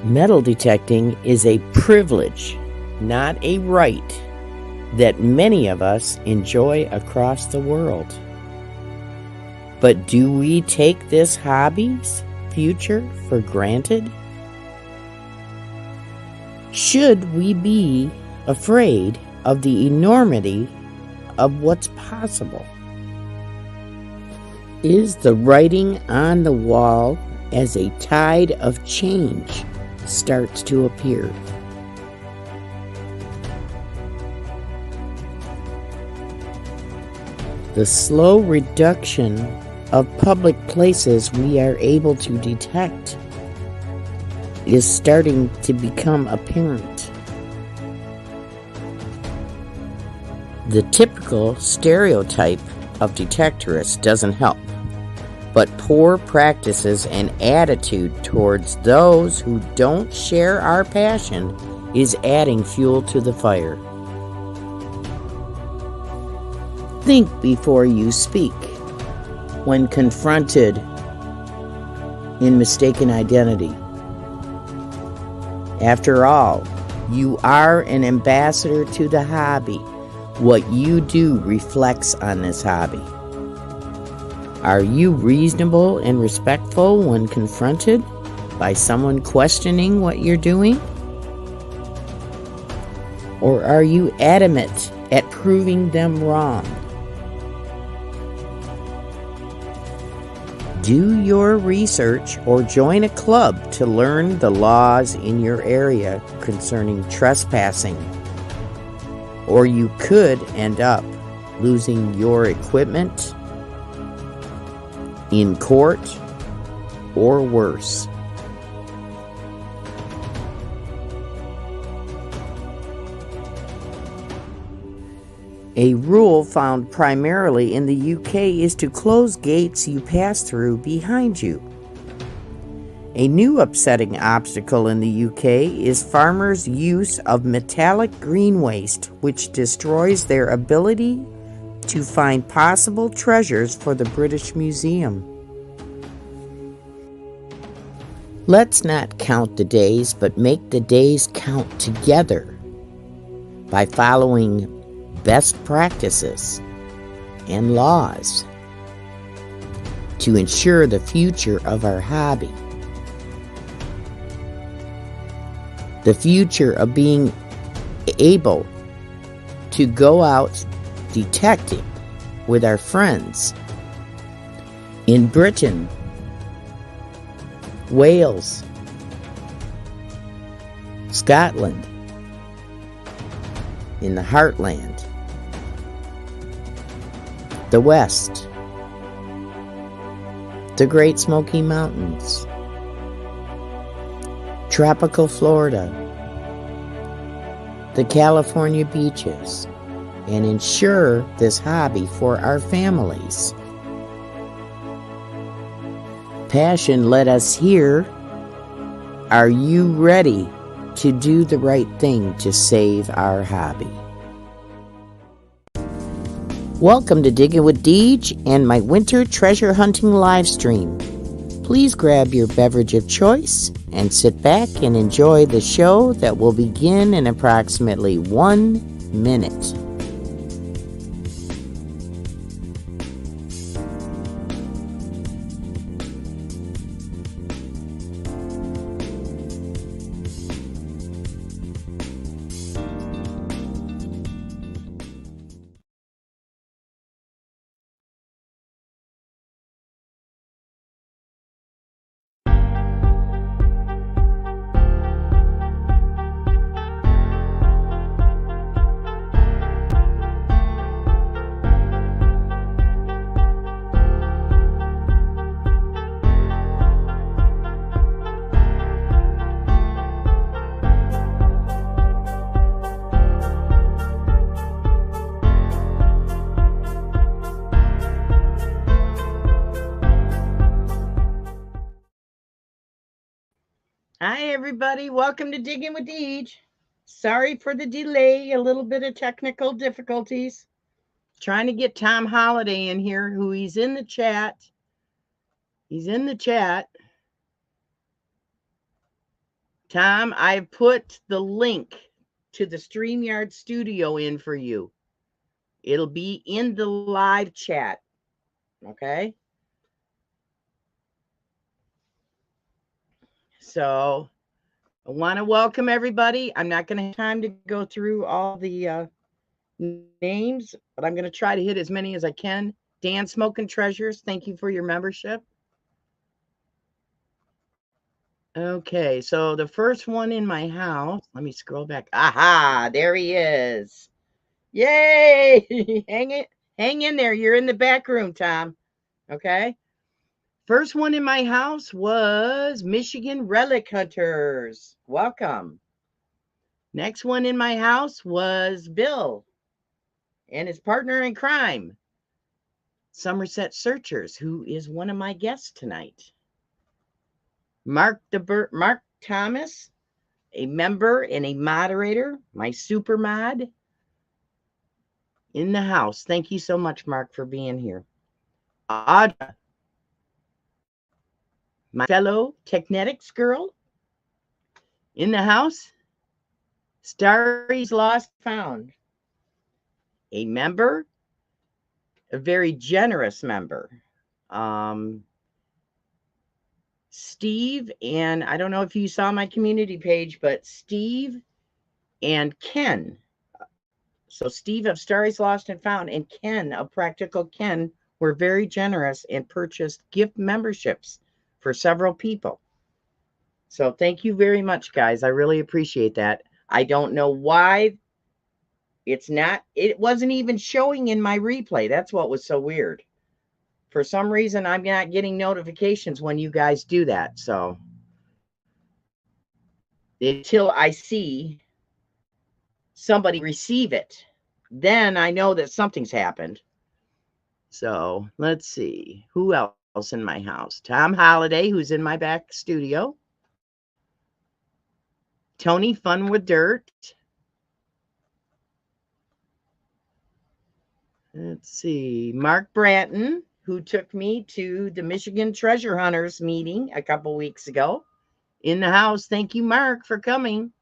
Metal detecting is a privilege, not a right, that many of us enjoy across the world. But do we take this hobby's future for granted? Should we be afraid of the enormity of what's possible? Is the writing on the wall as a tide of change starts to appear? The slow reduction of public places we are able to detect is starting to become apparent. The typical stereotype of detectorists doesn't help, but poor practices and attitude towards those who don't share our passion is adding fuel to the fire. Think before you speak when confronted in mistaken identity. After all, you are an ambassador to the hobby. What you do reflects on this hobby. Are you reasonable and respectful when confronted by someone questioning what you're doing? Or are you adamant at proving them wrong? Do your research or join a club to learn the laws in your area concerning trespassing, or you could end up losing your equipment in court, or worse. A rule found primarily in the UK is to close gates you pass through behind you. A new upsetting obstacle in the UK is farmers' use of metallic green waste, which destroys their ability to find possible treasures for the British Museum. Let's not count the days, but make the days count together by following best practices and laws to ensure the future of our hobby. The future of being able to go out detecting with our friends in Britain, Wales, Scotland, in the heartland, the West, the Great Smoky Mountains, tropical Florida, the California beaches, and ensure this hobby for our families. Passion led us here. Are you ready to do the right thing to save our hobby? Welcome to Digging with Deej and my winter treasure hunting live stream. Please grab your beverage of choice and sit back and enjoy the show that will begin in approximately 1 minute. Hi, everybody. Welcome to Digging with Deej. Sorry for the delay, a little bit of technical difficulties. Trying to get Tom Holliday in here, who he's in the chat. He's in the chat. Tom, I've put the link to the StreamYard studio in for you. It'll be in the live chat. Okay? So I want to welcome everybody. I'm not going to have time to go through all the names, but I'm going to try to hit as many as I can. Dan Smoking Treasures, thank you for your membership. Okay, so the first one in my house, let me scroll back. Aha, there he is. Yay! Hang in there. You're in the back room, Tom. Okay. First one in my house was Michigan Relic Hunters. Welcome. Next one in my house was Bill and his partner in crime, Somerset Searchers, who is one of my guests tonight. Mark Thomas, a member and a moderator, my super mod in the house. Thank you so much, Mark, for being here. Audra, my fellow Technetics girl in the house. Starry's Lost Found, a member, a very generous member. Steve, and I don't know if you saw my community page, but Steve and Ken. So Steve of Starry's Lost and Found and Ken of Practical Ken were very generous and purchased gift memberships for several people. So thank you very much, guys. I really appreciate that. I don't know why it wasn't even showing in my replay. That's what was so weird. For some reason, I'm not getting notifications when you guys do that. So until I see somebody receive it, then I know that something's happened. So let's see. Who else in my house? Tom Holliday, who's in my back studio. Tony Fun with Dirt. Let's see. Mark Branton, who took me to the Michigan Treasure Hunters meeting a couple weeks ago. In the house. Thank you, Mark, for coming.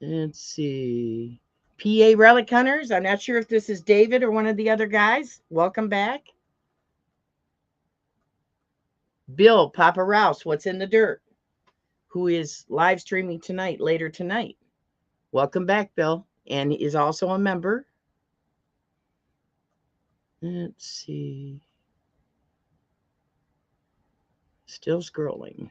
Let's see. PA Relic Hunters. I'm not sure if this is David or one of the other guys. Welcome back. Bill Papa Rouse, What's in the Dirt, who is live streaming tonight, later tonight. Welcome back, Bill, and is also a member. Let's see. Still scrolling.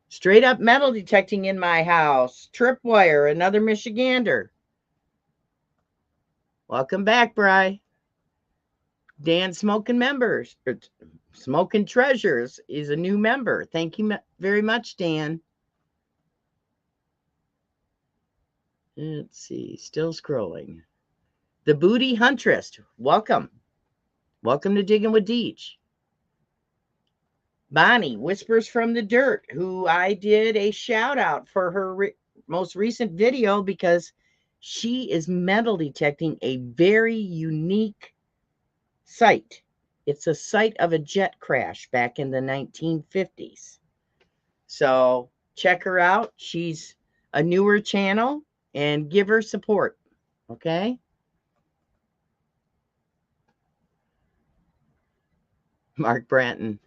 Straight up metal detecting in my house. Tripwire, another Michigander. Welcome back, Bri. Dan Smoking Members, or Smoking Treasures is a new member. Thank you very much, Dan. Let's see, still scrolling. The Booty Huntress, welcome. Welcome to Digging with Deej. Bonnie, Whispers from the Dirt, who I did a shout out for her most recent video because she is metal detecting a very unique site. It's a site of a jet crash back in the 1950s. So check her out. She's a newer channel and give her support. Okay. Mark Branton.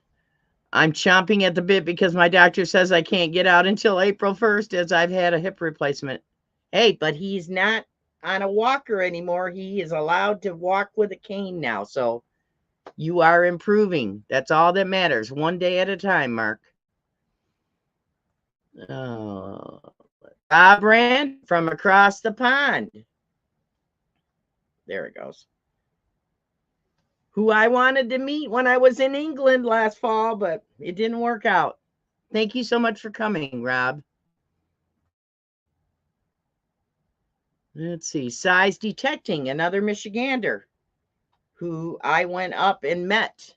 I'm chomping at the bit because my doctor says I can't get out until April 1st as I've had a hip replacement. Hey, but he's not on a walker anymore. He is allowed to walk with a cane now. So you are improving. That's all that matters. One day at a time, Mark. Oh, Bob Rand from across the pond. There it goes. Who I wanted to meet when I was in England last fall, but it didn't work out. Thank you so much for coming, Rob. Let's see. Size Detecting, another Michigander who I went up and met.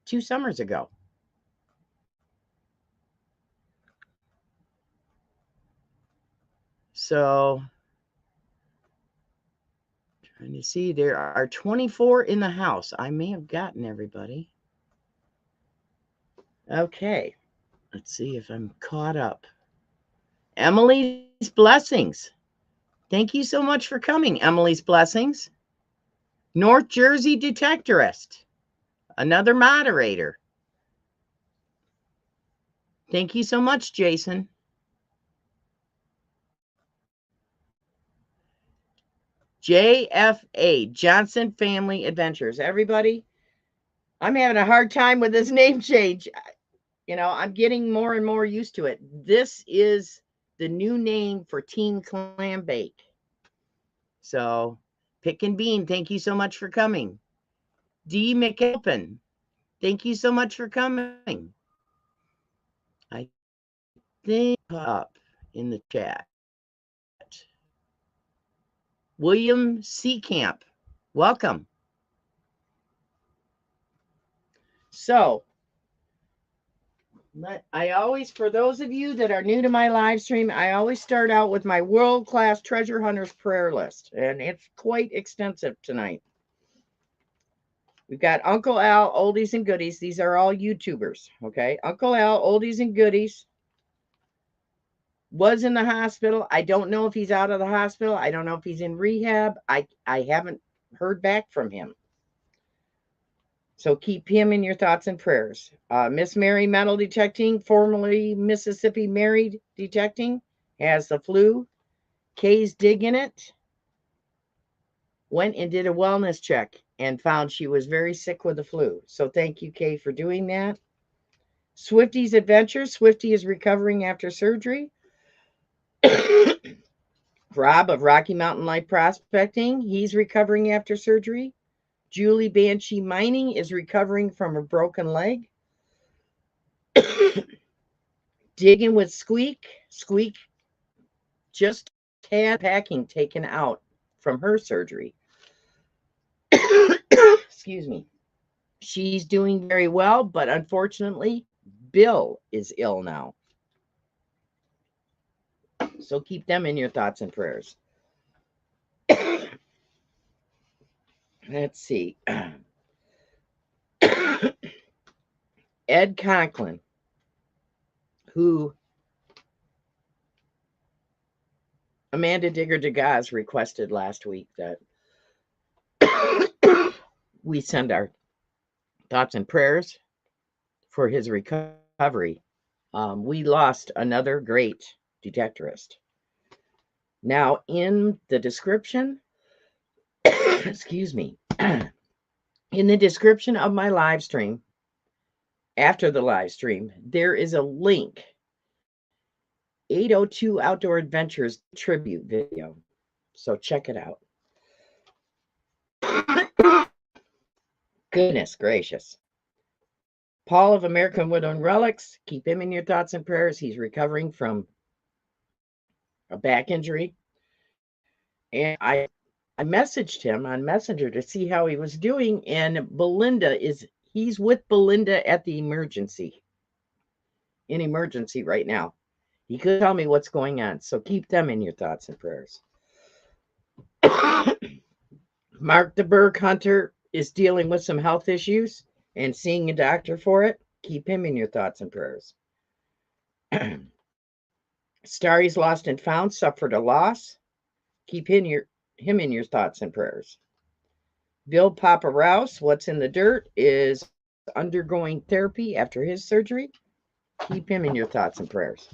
2 summers ago. So, trying to see, there are 24 in the house. I may have gotten everybody. Okay, let's see if I'm caught up. Emily's Blessings. Thank you so much for coming, Emily's Blessings. North Jersey Detectorist, another moderator. Thank you so much, Jason. JFA, Johnson Family Adventures. Everybody, I'm having a hard time with this name change. You know, I'm getting more and more used to it. This is the new name for Team Clam Bake. So, Pick and Bean, thank you so much for coming. D. McAlpin, thank you so much for coming. I think up in the chat. William Seacamp, welcome. So, I always, for those of you that are new to my live stream, I always start out with my world-class treasure hunters prayer list, and it's quite extensive tonight. We've got Uncle Al, Oldies and Goodies. These are all YouTubers, okay? Uncle Al, Oldies and Goodies, was in the hospital. I don't know if he's out of the hospital. I don't know if he's in rehab. I haven't heard back from him. So keep him in your thoughts and prayers. Miss Mary Metal Detecting, formerly Mississippi Married Detecting, has the flu. Kay's digging it. Went and did a wellness check and found she was very sick with the flu. So thank you, Kay, for doing that. Swifty's Adventure. Swifty is recovering after surgery. Rob of Rocky Mountain Light Prospecting. He's recovering after surgery. Julie Banshee Mining is recovering from a broken leg. Digging with Squeak. Squeak just had packing taken out from her surgery. Excuse me. She's doing very well, but unfortunately, Bill is ill now. So keep them in your thoughts and prayers. Let's see. Ed Conklin, who Amanda Digger DeGaz requested last week that we send our thoughts and prayers for his recovery. We lost another great detectorist. Now, in the description, excuse me, in the description of my live stream, after the live stream, there is a link, 802 Outdoor Adventures tribute video. So check it out. Goodness gracious. Paul of American Wood and Relics, keep him in your thoughts and prayers. He's recovering from a back injury. And I messaged him on Messenger to see how he was doing. And he's with Belinda at the emergency right now. He could tell me what's going on. So keep them in your thoughts and prayers. Mark the Berg Hunter is dealing with some health issues and seeing a doctor for it. Keep him in your thoughts and prayers. Starry's Lost and Found suffered a loss. Keep him in your thoughts and prayers. Bill Papa Rouse, What's in the Dirt, is undergoing therapy after his surgery. Keep him in your thoughts and prayers.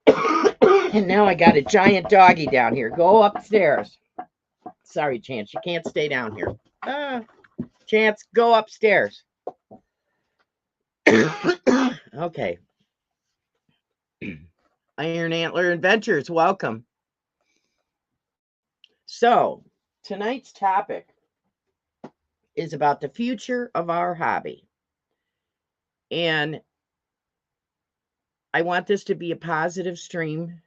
And now I got a giant doggy down here. Go upstairs. Sorry, Chance, you can't stay down here. Chance, go upstairs. Okay. Iron Antler Adventures, welcome. So, tonight's topic is about the future of our hobby. And I want this to be a positive stream,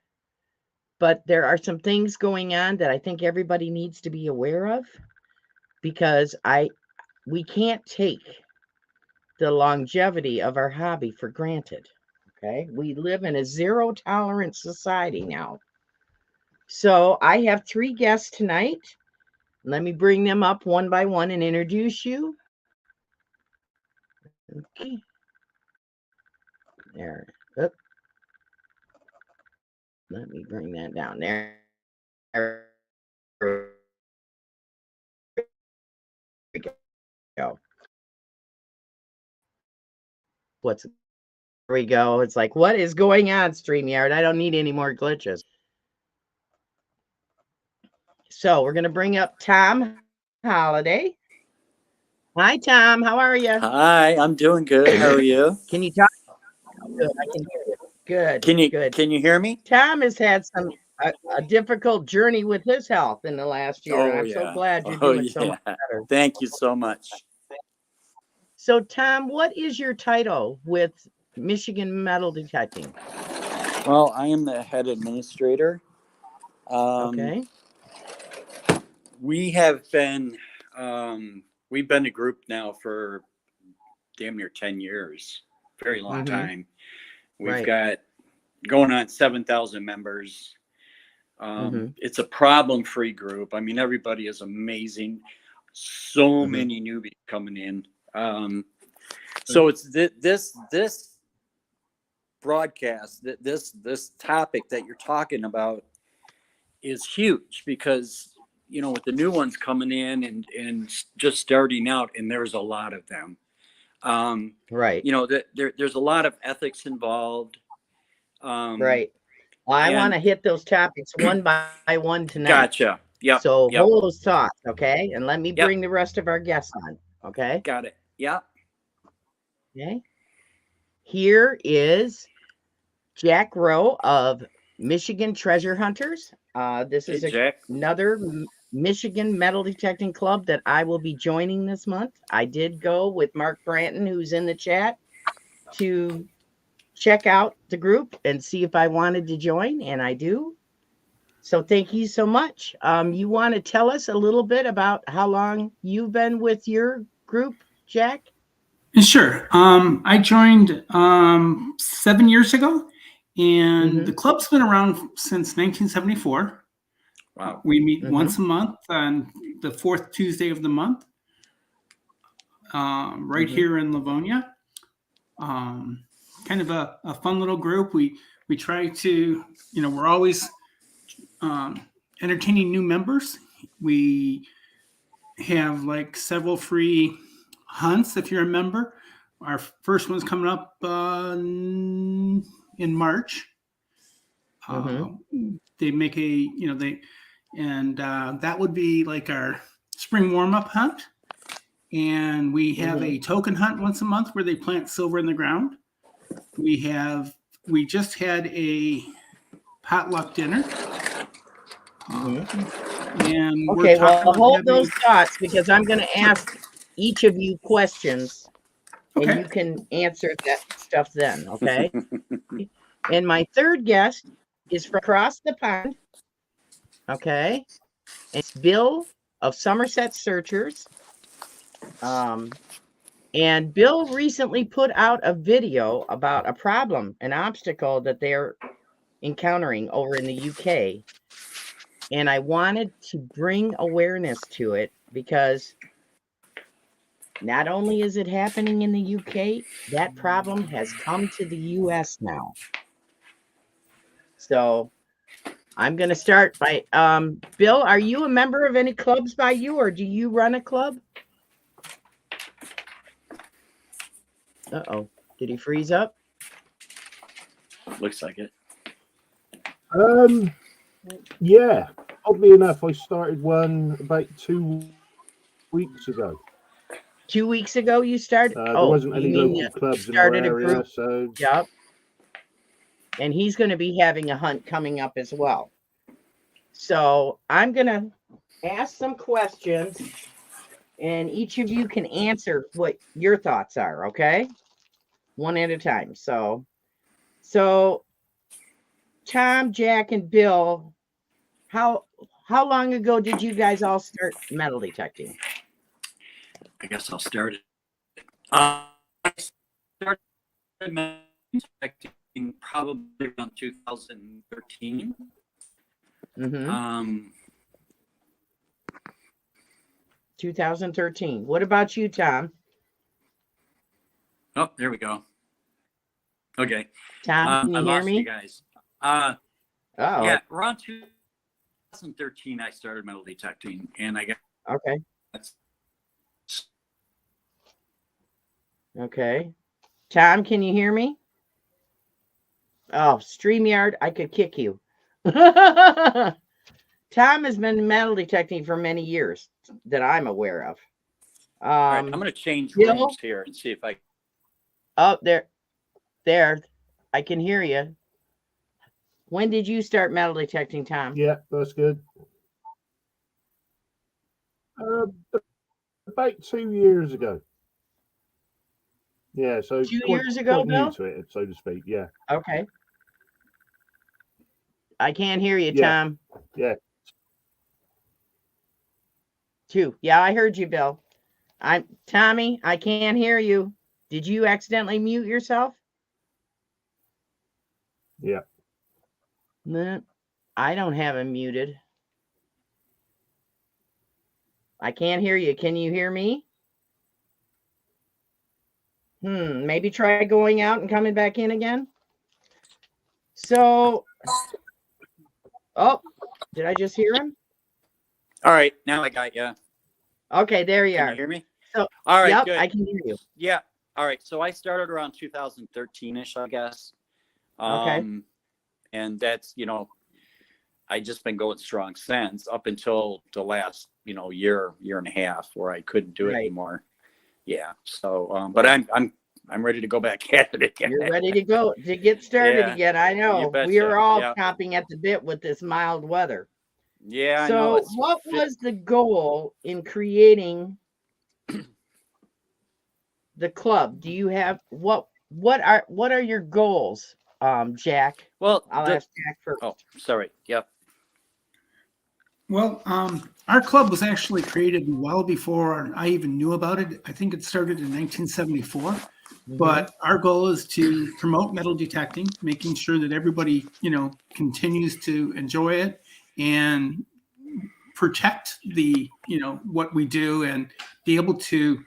but there are some things going on that I think everybody needs to be aware of, because we can't take the longevity of our hobby for granted. Okay, we live in a zero tolerance society now. So I have 3 guests tonight. Let me bring them up one by one and introduce you. Okay. There. Oop. Let me bring that down there. There we go. There we go. It's like, what is going on, StreamYard? I don't need any more glitches. So we're going to bring up Tom Holliday. Hi, Tom. How are you? Hi, I'm doing good. How are you? Can you talk? Good. I can hear you. Good. Can you hear me? Tom has had a difficult journey with his health in the last year, and I'm so glad you're doing so much better. Thank you so much. So, Tom, what is your title with Michigan Metal Detecting? Well, I am the head administrator. Okay. We have been we've been a group now for damn near 10 years. Very long time. We've got going on 7,000 members. It's a problem-free group. I mean, everybody is amazing. So many newbies coming in. So it's this broadcast, this topic that you're talking about is huge because, you know, with the new ones coming in and just starting out, and there's a lot of them. You know, there's a lot of ethics involved. Right. Well, I want to hit those topics one by one tonight. Gotcha. Yeah. So hold those thoughts, okay? And let me bring the rest of our guests on, okay? Got it. Yeah. Okay. Here is Jack Rowe of Michigan Treasure Hunters. This is another Michigan metal detecting club that I will be joining this month. I did go with Mark Branton, who's in the chat, to check out the group and see if I wanted to join, and I do. So thank you so much. You want to tell us a little bit about how long you've been with your group, Jack? Sure. I joined 7 years ago, and the club's been around since 1974. Wow. We meet once a month on the 4th Tuesday of the month, right here in Livonia. Kind of a fun little group. We try to, you know, we're always entertaining new members. We have like several free hunts if you're a member. Our first one's coming up in March. They make a, you know, that would be like our spring warm-up hunt. And we have a token hunt once a month where they plant silver in the ground. We just had a potluck dinner. And okay, well, hold those thoughts because I'm going to ask each of you questions, and you can answer that stuff then, okay? And my third guest is from across the pond, okay? It's Bill of Somerset Searchers. And Bill recently put out a video about a problem, an obstacle that they're encountering over in the UK. And I wanted to bring awareness to it because not only is it happening in the UK, that problem has come to the US now. So I'm going to start by, Bill, are you a member of any clubs by you, or do you run a club? Uh-oh, did he freeze up? Looks like it. Yeah, oddly enough, I started one about 2 weeks ago. 2 weeks ago you started? There wasn't any local clubs in our area, so... Yep. And he's going to be having a hunt coming up as well. So I'm going to ask some questions, and each of you can answer what your thoughts are, okay? One at a time. So Tom, Jack, and Bill, how long ago did you guys all start metal detecting? I guess I'll start it. started metal detecting probably around 2013. Mm-hmm. 2013. What about you, Tom? Oh, there we go. Okay. Tom, can you I hear lost me? you guys. Oh. Yeah, around 2013, I started metal detecting, and I got Okay. Okay. Tom, can you hear me? Oh, StreamYard, I could kick you. Tom has been metal detecting for many years that I'm aware of. all right, I'm going to change Bill? rooms here and see if I. Oh, there. I can hear you. When did you start metal detecting, Tom? Yeah, that's good. About 2 years ago. Yeah, so 2 quite, years ago, quite new Bill? to it, so to speak. Yeah. Okay. I can't hear you, Yeah. Tom. Yeah. 2. Yeah, I heard you, Bill. Tommy, I can't hear you. Did you accidentally mute yourself? Yeah. No, I don't have him muted. I can't hear you. Can you hear me? Maybe try going out and coming back in again. So, oh, did I just hear him? All right, now I got you. Okay, there you Can are. you hear me? So, all right, yep, good. I can hear you. Yeah. All right. So I started around 2013-ish, I guess. Okay. And that's, I just been going strong since up until the last, year and a half where I couldn't do it anymore. Yeah. So, but I'm ready to go back at it again. You're ready to go to get started again. I know we are all chomping at the bit with this mild weather. Yeah. So, I know. what was the goal in creating the club? Do you have what are your goals, Jack? Well, I'll ask Jack first. Oh, sorry. Yep. Well, our club was actually created well before I even knew about it. I think it started in 1974. Mm-hmm. But our goal is to promote metal detecting, making sure that everybody, continues to enjoy it and protect the, what we do and be able to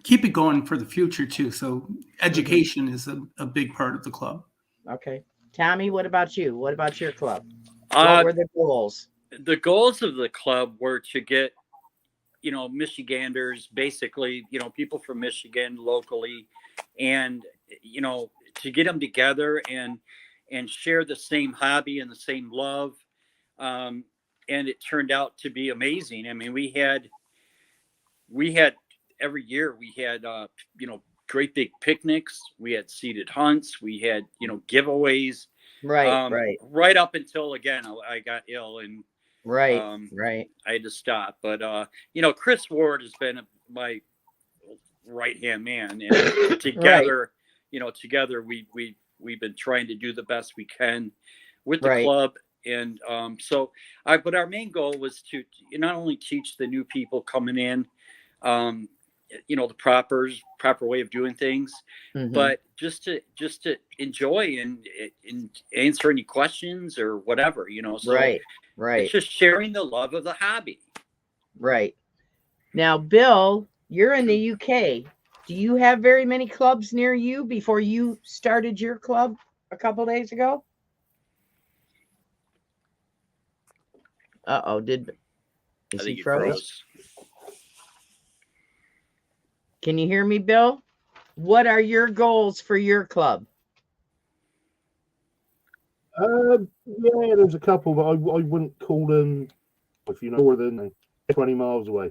keep it going for the future too. So education is a big part of the club. Okay. Tommy, what about you? What about your club? What were the goals? The goals of the club were to get, Michiganders, basically, people from Michigan locally, and, to get them together and share the same hobby and the same love. And it turned out to be amazing. I mean, we had every year we had, great big picnics. We had seated hunts. We had, giveaways. Right up until, again, I got ill and right. I had to stop. But, Chris Ward has been my right-hand man. And together, together we've been trying to do the best we can with the club. And but our main goal was to not only teach the new people coming in, the proper way of doing things, but just to enjoy and answer any questions or whatever, so right. It's just sharing the love of the hobby. Right. Now, Bill, you're in the UK. Do you have very many clubs near you before you started your club a couple days ago? Uh-oh, is he froze? Can you hear me, Bill? What are your goals for your club? Yeah, there's a couple, but I wouldn't call them, if you know, more than 20 miles away.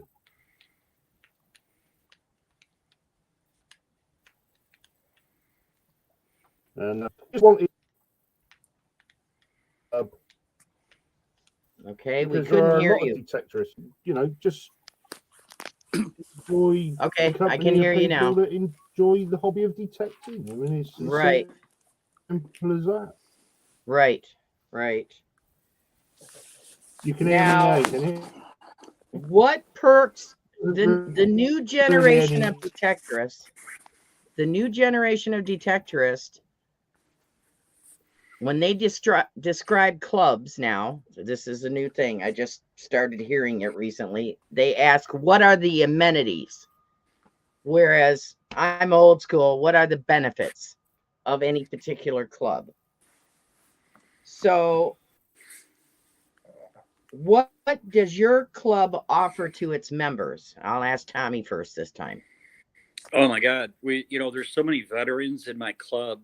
And just wanted. Okay, we couldn't hear you. Detectors, just enjoy. Okay, I can hear you now. That enjoy the hobby of detecting. I mean, it's right. Simple as that. Right. You can hear me now, can you? What perks the new generation of detectorists? the new generation of detectorists, when they describe clubs now, this is a new thing. I just started hearing it recently. They ask, what are the amenities? Whereas I'm old school, what are the benefits of any particular club? So what does your club offer to its members? I'll ask Tommy first this time. Oh my God. There's so many veterans in my club,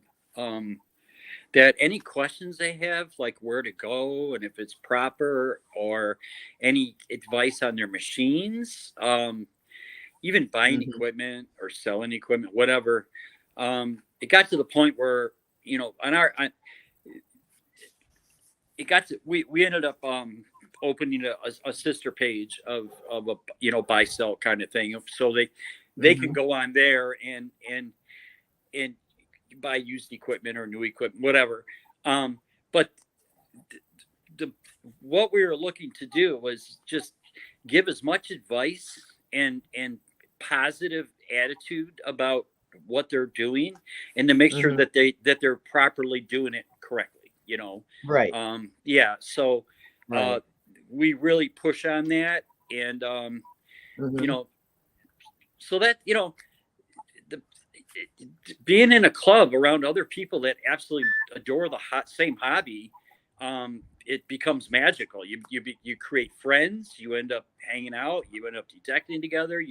that any questions they have, like where to go and if it's proper, or any advice on their machines, even buying equipment or selling equipment, whatever. It got to the point where, we ended up opening a sister page of a buy sell kind of thing, so they can go on there and buy used equipment or new equipment, whatever. But what we were looking to do was just give as much advice and positive attitude about what they're doing, and to make sure that they're properly doing it correctly. Right. So we really push on that, and so that being in a club around other people that absolutely adore the same hobby, it becomes magical. You create friends, you end up hanging out, you end up detecting together,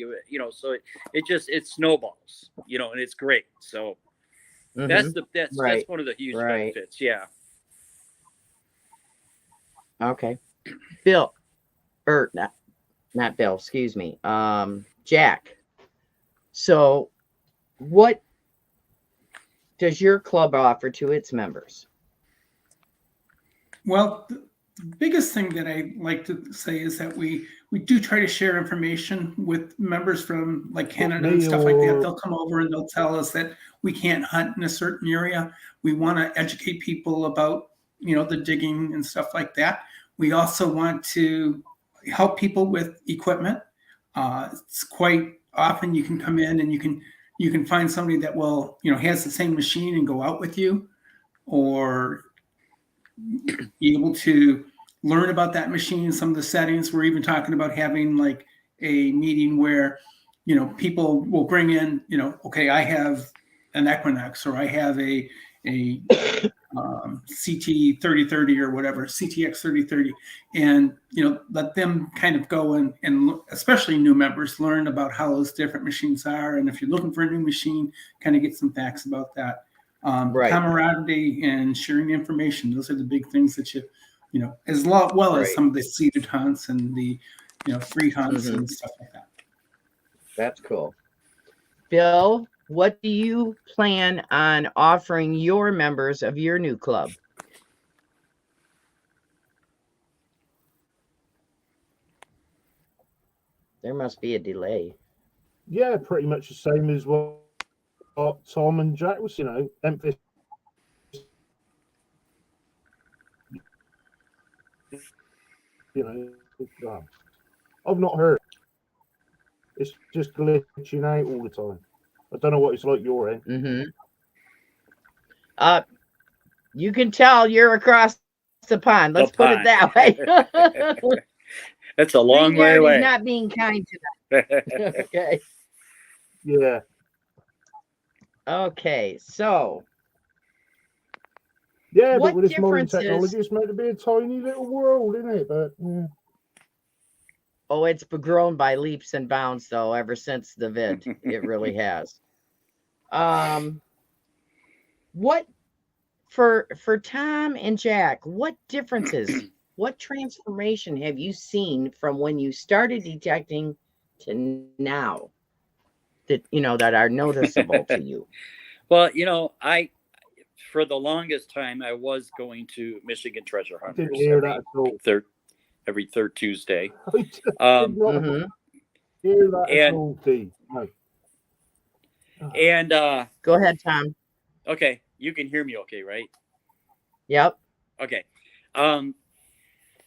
so it snowballs, and it's great. So that's one of the huge benefits. Yeah. Okay. Bill, or not Bill, excuse me. Jack. So what does your club offer to its members? Well, the biggest thing that I like to say is that we do try to share information with members from like Canada and stuff like that. They'll come over and they'll tell us that we can't hunt in a certain area. We want to educate people about, the digging and stuff like that. We also want to help people with equipment. It's quite often you can come in and you can find somebody that will, has the same machine and go out with you, or be able to learn about that machine, some of the settings. We're even talking about having like a meeting where, people will bring in, okay, I have an Equinox, or I have a CT 3030 or whatever, CTX 3030, and let them kind of go and especially new members learn about how those different machines are, and if you're looking for a new machine, kind of get some facts about that. Camaraderie and sharing information, those are the big things that as well as some of the seated hunts and the free hunts and stuff like that. That's cool. Bill, what do you plan on offering your members of your new club? There must be a delay. Yeah, pretty much the same as what Tom and Jack was, emphasis. I've not heard. It's just glitching out all the time. I don't know what it's like your end. You can tell you're across the pond. Let's put it that way. That's a long way away. He's not being kind to them. Okay. Yeah. Okay, so. Yeah, but with this modern technology, it's meant to be a tiny little world, isn't it? But oh, it's grown by leaps and bounds, though, ever since the vid. It really has. What for Tom and Jack? What differences? What transformation have you seen from when you started detecting to now that that are noticeable to you? Well, for the longest time, I was going to Michigan Treasure Hunters every third Tuesday. And go ahead, Tom. Okay, you can hear me okay, right? Yep. Okay.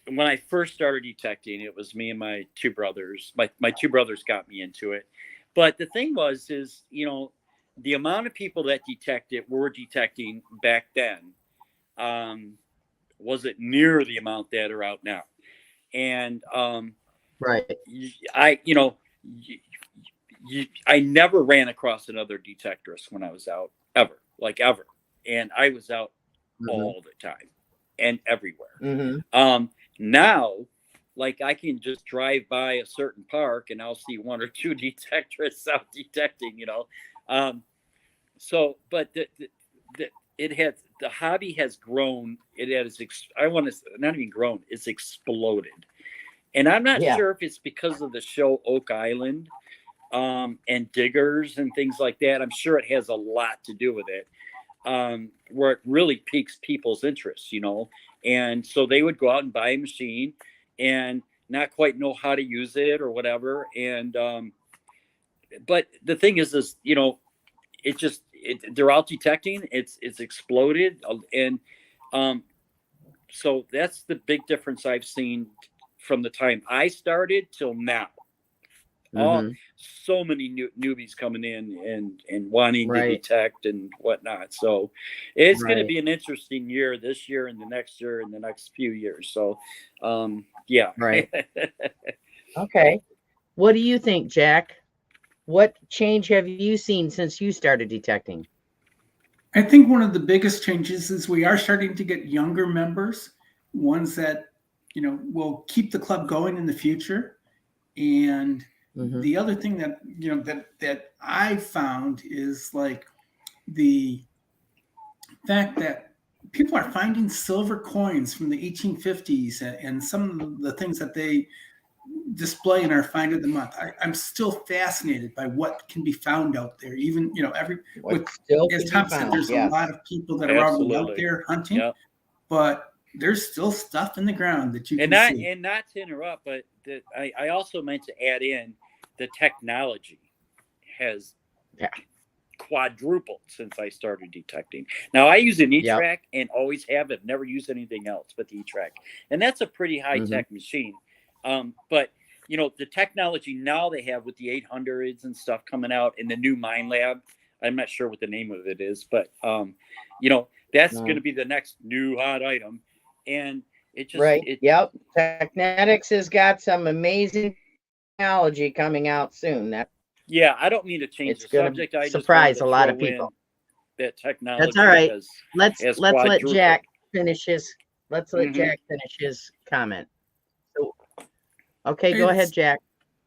When I first started detecting, it was me and my two brothers. My two brothers got me into it. But the thing is, the amount of people that were detecting back then wasn't near the amount that are out now. And right. I never ran across another detectorist when I was out ever. And I was out all the time and everywhere. Now, like, I can just drive by a certain park and I'll see one or two detectorists out detecting, but the hobby has grown. Not even grown, it's exploded. And I'm not sure if it's because of the show Oak Island and diggers and things like that. I'm sure it has a lot to do with it, where it really piques people's interest, and so they would go out and buy a machine and not quite know how to use it or whatever. And but the thing is they're out detecting. It's exploded, and so that's the big difference I've seen from the time I started till now. So many newbies coming in and wanting to detect and whatnot. So it's going to be an interesting year this year and the next year and the next few years. So, yeah. Right. Okay. What do you think, Jack? What change have you seen since you started detecting? I think one of the biggest changes is we are starting to get younger members, ones that, will keep the club going in the future. And the other thing that, that I found is like the fact that people are finding silver coins from the 1850s and some of the things that they display in our find of the month. I'm still fascinated by what can be found out there. Even, as Tom said, there's a lot of people that are already out there hunting, but there's still stuff in the ground that you can see. And not to interrupt, but I also meant to add in the technology has quadrupled since I started detecting. Now I use an E-Track and always have it. Never used anything else but the E-Track, and that's a pretty high-tech machine. But the technology now they have with the 800s and stuff coming out in the new Mind Lab. I'm not sure what the name of it is, but that's going to be the next new hot item. And it just Technetics has got some amazing technology coming out soon. I don't mean to change the subject. I surprise just a lot of people. That technology. That's all right. Let's quadrupled. let Jack finish his. Let's let Jack finish his comment. So, okay, go ahead, Jack.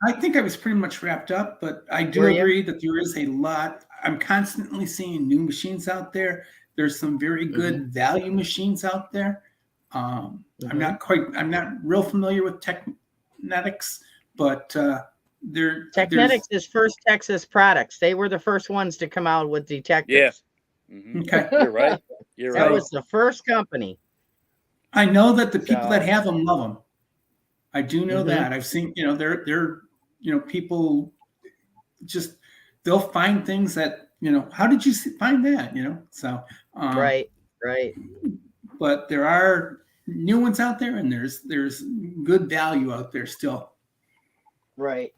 I think I was pretty much wrapped up, but I do agree that there is a lot. I'm constantly seeing new machines out there. There's some very good value machines out there. I'm not real familiar with Technetics, but Technetics is First Texas Products. They were the first ones to come out with detectors. Yeah. Okay. You're right. That was the first company. I know that the people that have them love them. I do know that. I've seen, they're people just, they'll find things that, how did you find that, So, right. But there are new ones out there, and there's good value out there still. Right.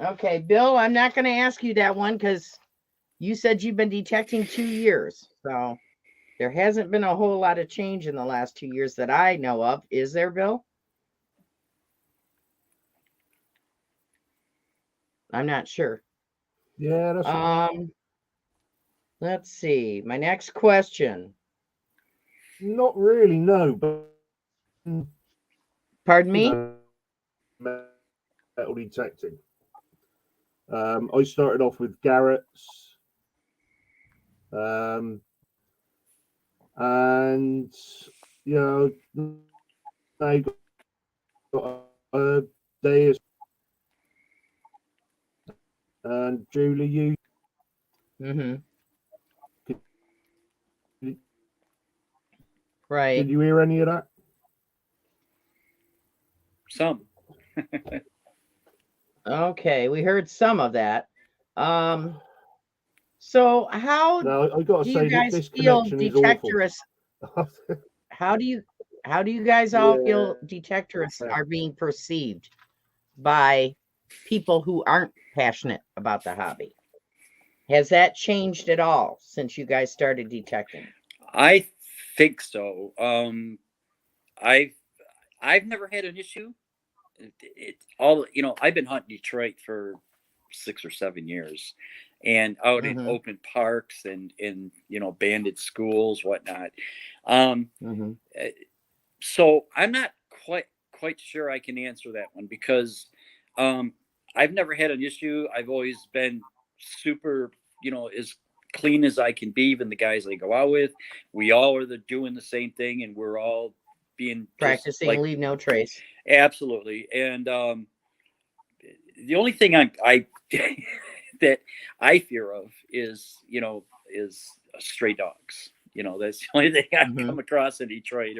Okay, Bill, I'm not going to ask you that one because you said you've been detecting 2 years. So there hasn't been a whole lot of change in the last 2 years that I know of. Is there, Bill? I'm not sure. Yeah, that's let's see. My next question. Not really, no, but pardon me? Metal detecting. I started off with Garrett's, and they got they and Julie, you. Right. Did you hear any of that? Some. Okay, we heard some of that. So how I got to say, you guys this feel connection is detectorists? awful. How do you guys all feel detectorists are being perceived by people who aren't passionate about the hobby? Has that changed at all since you guys started detecting? I think so. I've never had an issue. I've been hunting Detroit for 6 or 7 years, and out in open parks and banded schools, whatnot. So I'm not quite sure I can answer that one, because I've never had an issue. I've always been super, as clean as I can be. Even the guys I go out with, we all are doing the same thing, and we're all being practicing leave no trace. Absolutely. And the only thing I that I fear of is stray dogs. That's the only thing I've come across in Detroit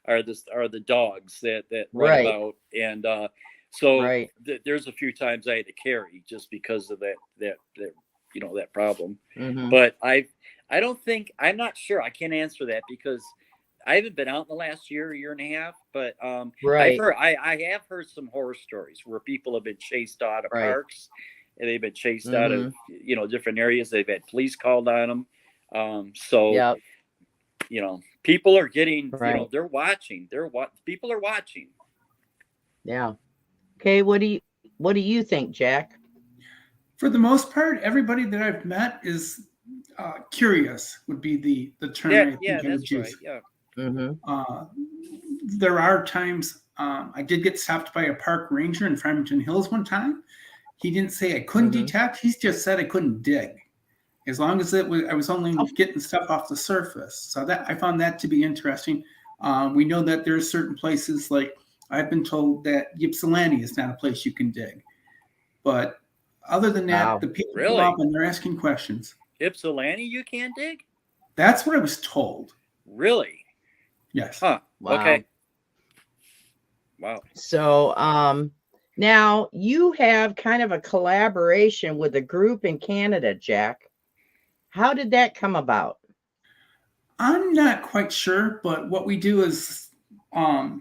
are the dogs that run about. And there's a few times I had to carry just because of that problem. But I'm not sure. I can't answer that because I haven't been out in the last year and a half, but I have heard some horror stories where people have been chased out of parks, and they've been chased out of different areas. They've had police called on them. People are getting they're watching. People are watching. Yeah. Okay. What do you think, Jack? For the most part, everybody that I've met is curious. Would be the term I think I would use. Right. Yeah. There are times I did get stopped by a park ranger in Farmington Hills one time. He didn't say I couldn't detect. He just said I couldn't dig, as long as I was only getting stuff off the surface. So that I found that to be interesting. We know that there are certain places, like I've been told that Ypsilanti is not a place you can dig, but other than that, the people go up and they're asking questions. Ypsilanti, you can't dig? That's what I was told. Really? Yes. Huh. Wow. Okay. Wow. So, now you have kind of a collaboration with a group in Canada, Jack. How did that come about? I'm not quite sure, but what we do is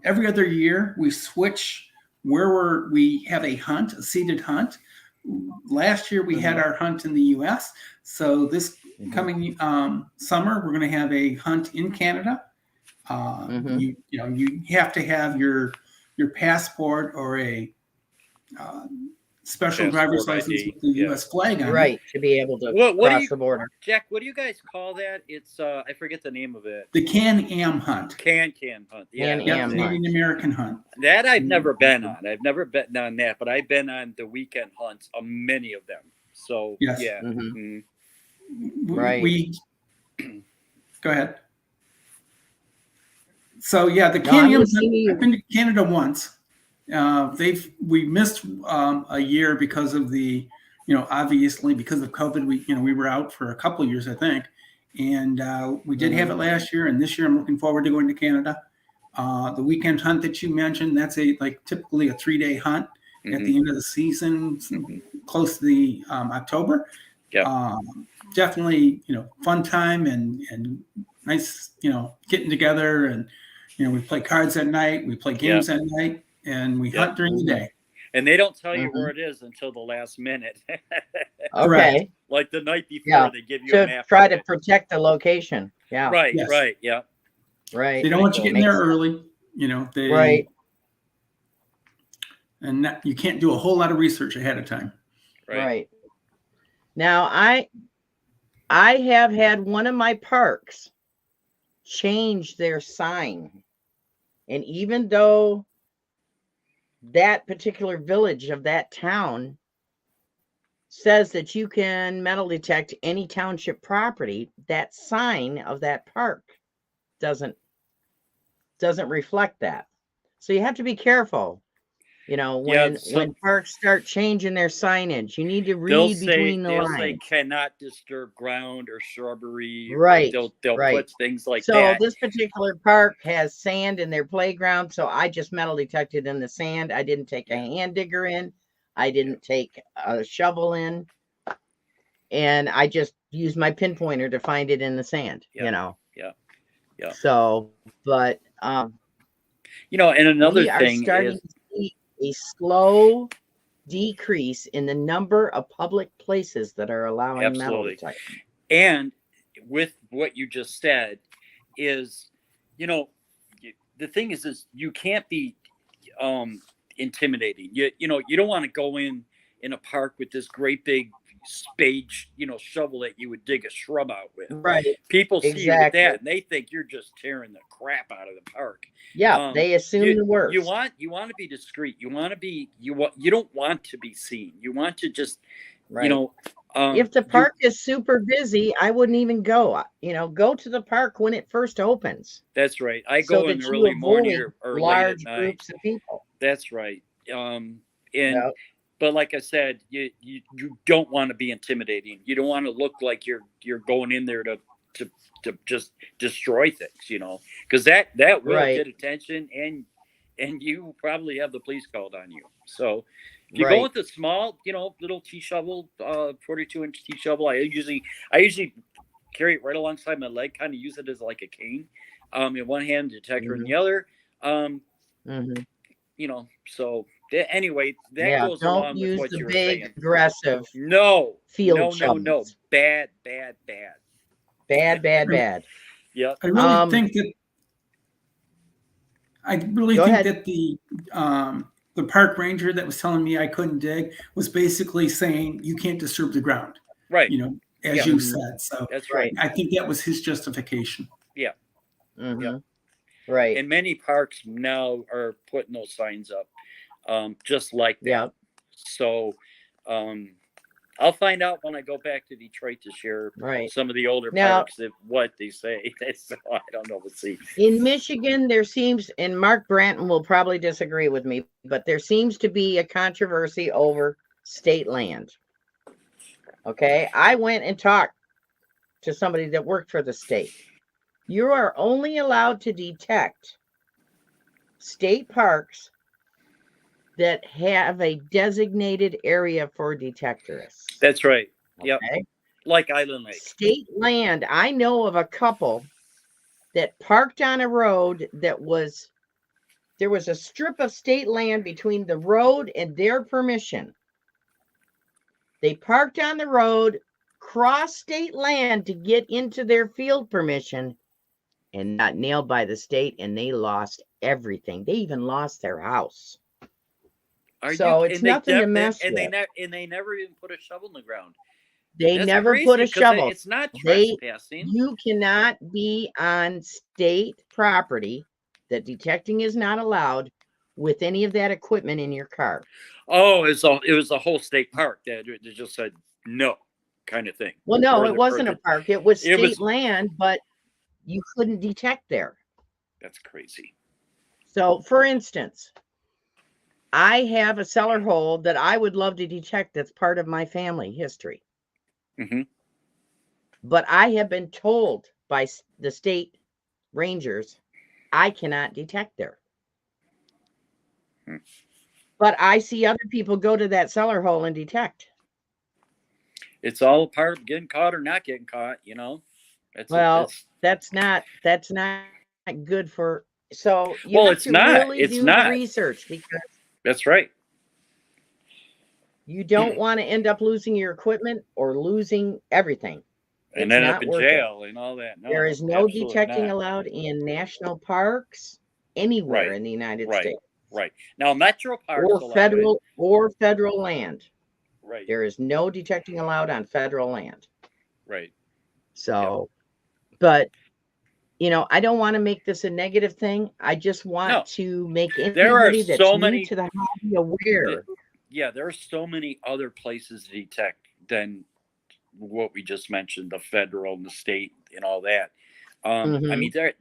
every other year we switch where we have a seeded hunt. Last year we had our hunt in the U.S. So this coming summer we're going to have a hunt in Canada. You have to have your passport or a special driver's license with the U.S. flag on it, to be able to cross the border. Jack, what do you guys call that? It's I forget the name of it. The Can-Am hunt. Can-Am hunt. Yeah, Canadian American hunt. That I've never been on. I've never been on that, but I've been on the weekend hunts of many of them. So yes. Yeah. Right. Go ahead. So yeah, the Can-Am hunt, I've been to Canada once. We missed a year because of the, obviously because of COVID. We were out for a couple of years, I think, and we did have it last year. And this year, I'm looking forward to going to Canada. The weekend hunt that you mentioned, that's typically a 3-day hunt at the end of the season, close to the October. Yeah. Definitely, fun time and nice, getting together, and we play cards at night, we play games at night. And we hunt during the day. And they don't tell you where it is until the last minute. Okay. Like the night before, they give you a map. Try to protect the location. Yeah. Right, yes. Right, yeah. Right. They don't want you getting there early, right. And you can't do a whole lot of research ahead of time. Right. Now, I have had one of my parks change their sign. And even though that particular village of that town says that you can metal detect any township property, that sign of that park doesn't reflect that. So you have to be careful. When parks start changing their signage, you need to read between the lines. They'll say cannot disturb ground or shrubbery. Right. They'll put things like that. So this particular park has sand in their playground, so I just metal detected in the sand. I didn't take a hand digger in. I didn't take a shovel in. And I just used my pinpointer to find it in the sand, Yeah. So, but and another thing is a slow decrease in the number of public places that are allowing metal Absolutely. detecting. And with what you just said is, the thing is you can't be intimidating. You don't want to go in a park with this great big spade, shovel that you would dig a shrub out with. Right. People see you with that and they think you're just tearing the crap out of the park. Yeah, they assume the worst. You want to be discreet. You want to be you don't want to be seen. You want to just if the park is super busy, I wouldn't even go. Go to the park when it first opens. That's right. I go in the early morning or large late at groups of people. That's right. But like I said, you don't want to be intimidating. You don't want to look like you're going in there to just destroy things, because that will get attention and you probably have the police called on you. So if you go with the small, little tea shovel, 42-inch tea shovel, I usually carry it right alongside my leg, kind of use it as like a cane. In one hand, detector in the other. So anyway, that goes along with what you were saying. Don't use the big, aggressive field shovels. No. Bad. Yeah. I really think that the park ranger that was telling me I couldn't dig was basically saying you can't disturb the ground. Right. As you said. So that's right. I think that was his justification. Yeah. Yeah. Right. And many parks now are putting those signs up, just like that. Yeah. So, I'll find out when I go back to Detroit to share some of the older parks what they say. So I don't know. Let's see. In Michigan, there seems, and Mark Branton will probably disagree with me, but there seems to be a controversy over state land. Okay, I went and talked to somebody that worked for the state. You are only allowed to detect state parks that have a designated area for detectorists. That's right. Okay? Yep. Like Island Lake. State land. I know of a couple that parked on a road there was a strip of state land between the road and their permission. They parked on the road, crossed state land to get into their field permission, and got nailed by the state, and they lost everything. They even lost their house. It's nothing to mess with. And they never even put a shovel in the ground. They never put a shovel. It's not trespassing. You cannot be on state property that detecting is not allowed with any of that equipment in your car. Oh, it was a whole state park that just said no kind of thing. Well, no, it wasn't a park. It was state land, but you couldn't detect there. That's crazy. So, for instance, I have a cellar hole that I would love to detect that's part of my family history. Mm-hmm. But I have been told by the state rangers I cannot detect there. But I see other people go to that cellar hole and detect. It's all a part of getting caught or not getting caught, that's not good for. So you have to really do the research, because that's right. You don't want to end up losing your equipment or losing everything. And end up in jail and all that. No, there is no detecting allowed in national parks anywhere in the United States. Right. Now, metro parks or federal land. Right. There is no detecting allowed on federal land. Right. So, but I don't want to make this a negative thing. I just want to make anybody that's new to the hobby aware. There are so many other places to detect than what we just mentioned, the federal and the state and all that. I mean, there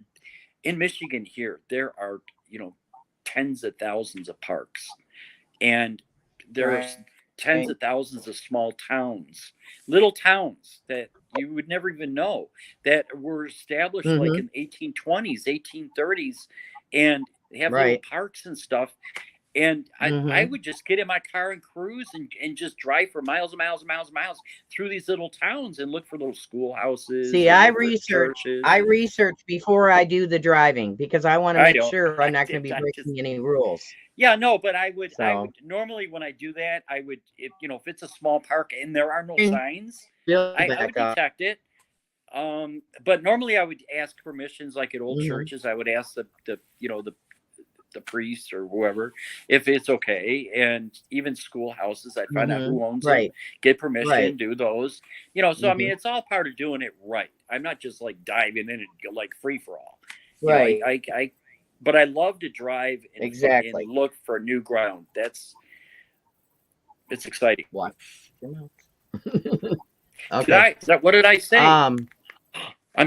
in Michigan here, there are, tens of thousands of parks, and there's tens of thousands of small towns, little towns that you would never even know that were established like in 1820s, 1830s, and they have little parks and stuff. And I would just get in my car and cruise and just drive for miles and miles and miles and miles through these little towns and look for little schoolhouses. See, I research before I do the driving because I want to make sure I'm not going to be breaking any rules. Yeah, no, but I would normally when I do that, I would, if it's a small park and there are no signs, I would detect it. But normally I would ask permissions, like at old churches. I would ask the priest or whoever if it's okay, and even schoolhouses, I'd find out who owns it, get permission, do those. So I mean, it's all part of doing it right. I'm not just like diving in and like free for all. Right. But I love to drive and look for new ground. It's exciting. What? Okay. What did I say? I'm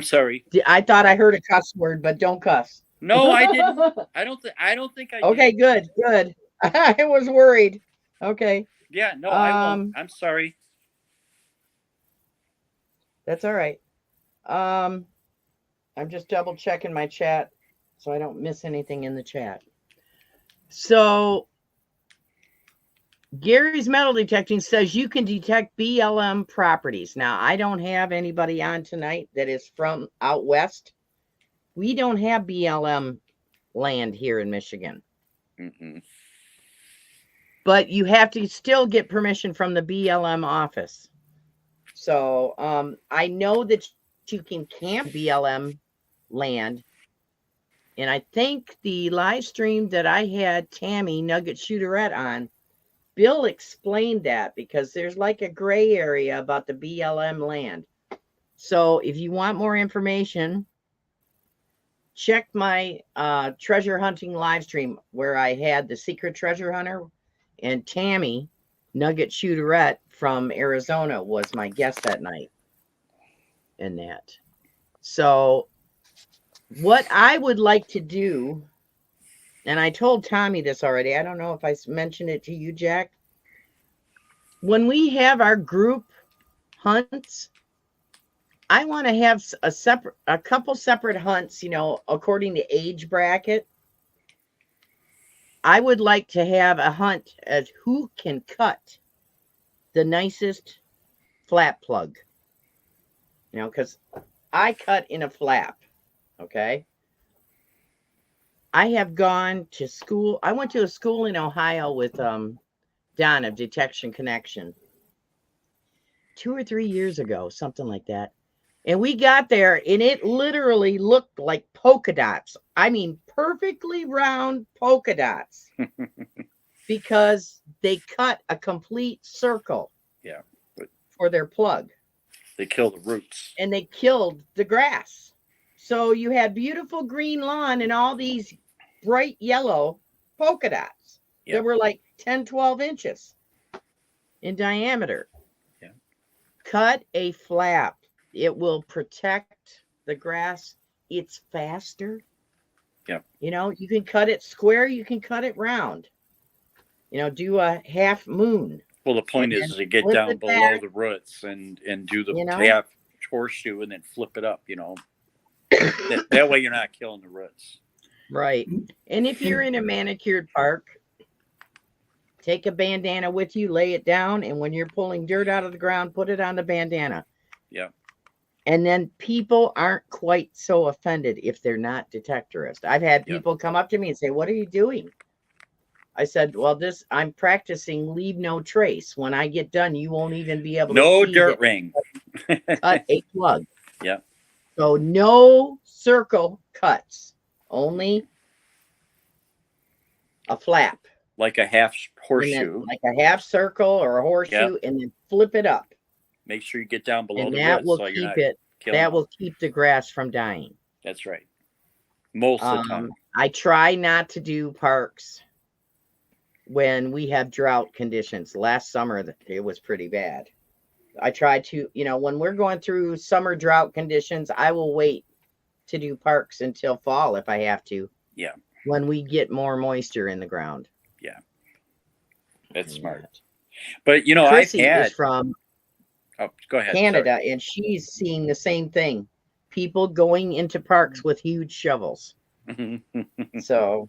sorry. I thought I heard a cuss word, but don't cuss. No, I didn't. I don't think I did. Okay, good. I was worried. Okay. Yeah, no, I won't. I'm sorry. That's all right. I'm just double checking my chat so I don't miss anything in the chat. So Gary's Metal Detecting says you can detect BLM properties. Now, I don't have anybody on tonight that is from out west. We don't have BLM land here in Michigan. But you have to still get permission from the BLM office. So I know that you can camp BLM land. And I think the live stream that I had Tammy Nugget Shooterette on, Bill explained that because there's like a gray area about the BLM land. So if you want more information, check my treasure hunting live stream where I had the secret treasure hunter, and Tammy Nugget Shooterette from Arizona was my guest that night in that. So what I would like to do, and I told Tommy this already, I don't know if I mentioned it to you, Jack. When we have our group hunts, I want to have a couple separate hunts, according to age bracket. I would like to have a hunt as who can cut the nicest flap plug. Because I cut in a flap. Okay. I have gone to school. I went to a school in Ohio with Don of Detection Connection 2 or 3 years ago, something like that. And we got there and it literally looked like polka dots. I mean, perfectly round polka dots because they cut a complete circle for their plug. They kill the roots. And they killed the grass. So you had beautiful green lawn and all these bright yellow polka dots that were like 10, 12 inches in diameter. Yeah. Cut a flap. It will protect the grass. It's faster. Yeah. You can cut it square. You can cut it round. Do a half moon. Well, the point is to get down below the roots and do the half horseshoe and then flip it up, that way you're not killing the roots. Right. And if you're in a manicured park, take a bandana with you, lay it down, and when you're pulling dirt out of the ground, put it on the bandana. Yeah. And then people aren't quite so offended if they're not detectorist. I've had people come up to me and say, "What are you doing?" I said, "Well, I'm practicing leave no trace. When I get done, you won't even be able to see no dirt ring. Cut a plug." Yeah. So no circle cuts, only a flap. Like a half horseshoe. Like a half circle or a horseshoe, and then flip it up. Make sure you get down below and the that roots. Will so keep you're not it. That will keep the grass from dying. That's right. Most of the time. I try not to do parks when we have drought conditions. Last summer, it was pretty bad. I try to, when we're going through summer drought conditions, I will wait to do parks until fall if I have to. Yeah. When we get more moisture in the ground. Yeah. That's smart. But, Chrissy I've had... is from go ahead. Canada, Sorry. and she's seeing the same thing. People going into parks with huge shovels. So...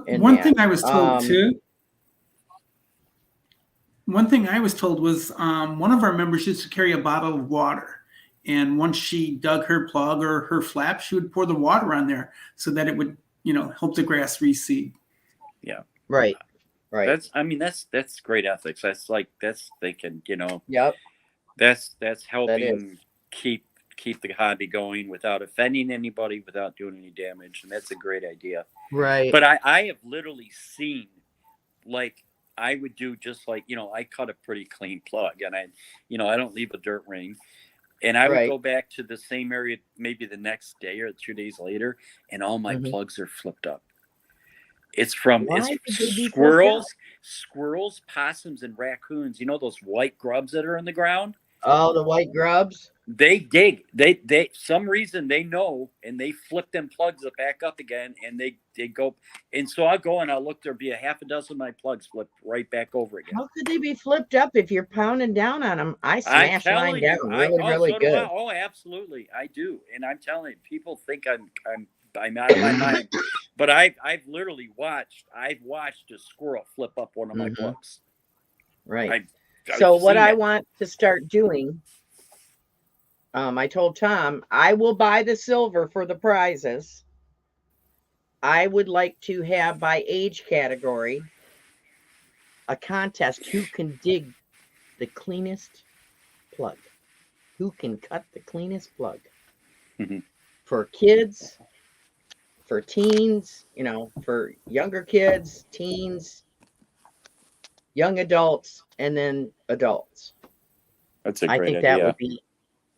in One that. thing I was told too. One thing I was told was one of our members used to carry a bottle of water. And once she dug her plug or her flap, she would pour the water on there so that it would, help the grass reseed. Yeah. Right. That's great ethics. That's thinking, Yep. That's helping keep the hobby going without offending anybody, without doing any damage. And that's a great idea. Right. But I have literally seen, like, I would do just like, I cut a pretty clean plug, and I don't leave a dirt ring. And I would go back to the same area maybe the next day or 2 days later, and all my plugs are flipped up. It's from squirrels, possums, and raccoons. You know those white grubs that are in the ground? Oh, the white grubs? They dig. They some reason they know, and they flip them plugs back up again, and they go. And so I'll go and I'll look. There'll be a half a dozen of my plugs flipped right back over again. How could they be flipped up if you're pounding down on them? I smash mine down really good. Oh, absolutely, I do. And I'm telling you, people think I'm out of my mind, but I've literally watched a squirrel flip up one of my plugs. Right. So what I want to start doing, I told Tom, I will buy the silver for the prizes. I would like to have, by age category, a contest who can dig the cleanest plug, who can cut the cleanest plug. For kids, for teens, for younger kids, teens, young adults, and then adults. That's a great idea.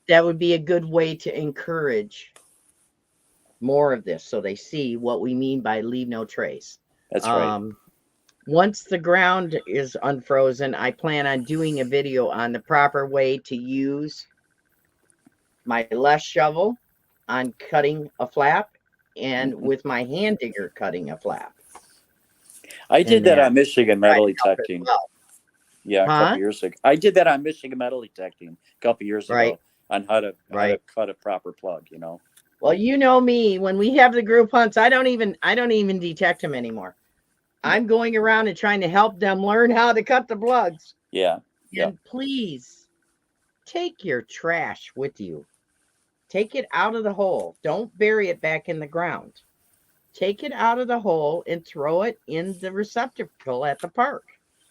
That would be a good way to encourage more of this, so they see what we mean by leave no trace. That's right. Once the ground is unfrozen, I plan on doing a video on the proper way to use my less shovel on cutting a flap, and with my hand digger cutting a flap. I did that on Michigan metal detecting. Yeah, a couple years ago. I did that on Michigan metal detecting a couple years ago on how to cut a proper plug. Well, you know me. When we have the group hunts, I don't even detect them anymore. I'm going around and trying to help them learn how to cut the plugs. Yeah. And please take your trash with you. Take it out of the hole. Don't bury it back in the ground. Take it out of the hole and throw it in the receptacle at the park.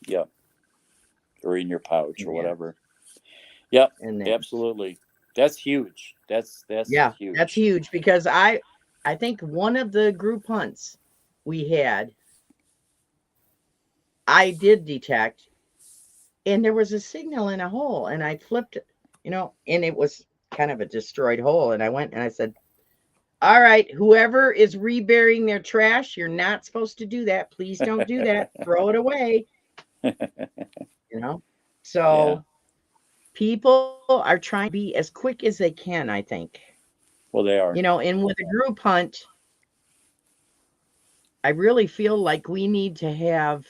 Yep. Or in your pouch or whatever. Yep. Absolutely. That's huge. That's huge. That's huge, because I think one of the group hunts we had, I did detect, and there was a signal in a hole, and I flipped it, and it was kind of a destroyed hole. And I went and I said, all right, whoever is reburying their trash, you're not supposed to do that. Please don't do that. Throw it away. So people are trying to be as quick as they can, I think. Well, they are. And with a group hunt, I really feel like we need to have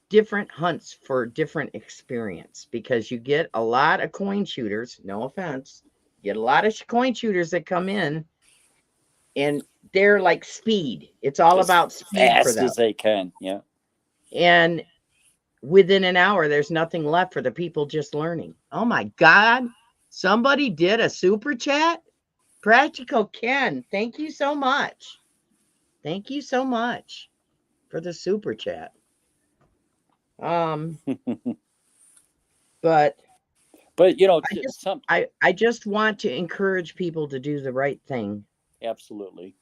different hunts for different experience, because you get a lot of coin shooters, no offense, you get a lot of coin shooters that come in, and they're like speed. It's all about speed for them. As they can, yeah. And within an hour, there's nothing left for the people just learning. Oh my God, somebody did a super chat? Practical Ken, thank you so much. Thank you so much for the super chat. But I just want to encourage people to do the right thing. Absolutely.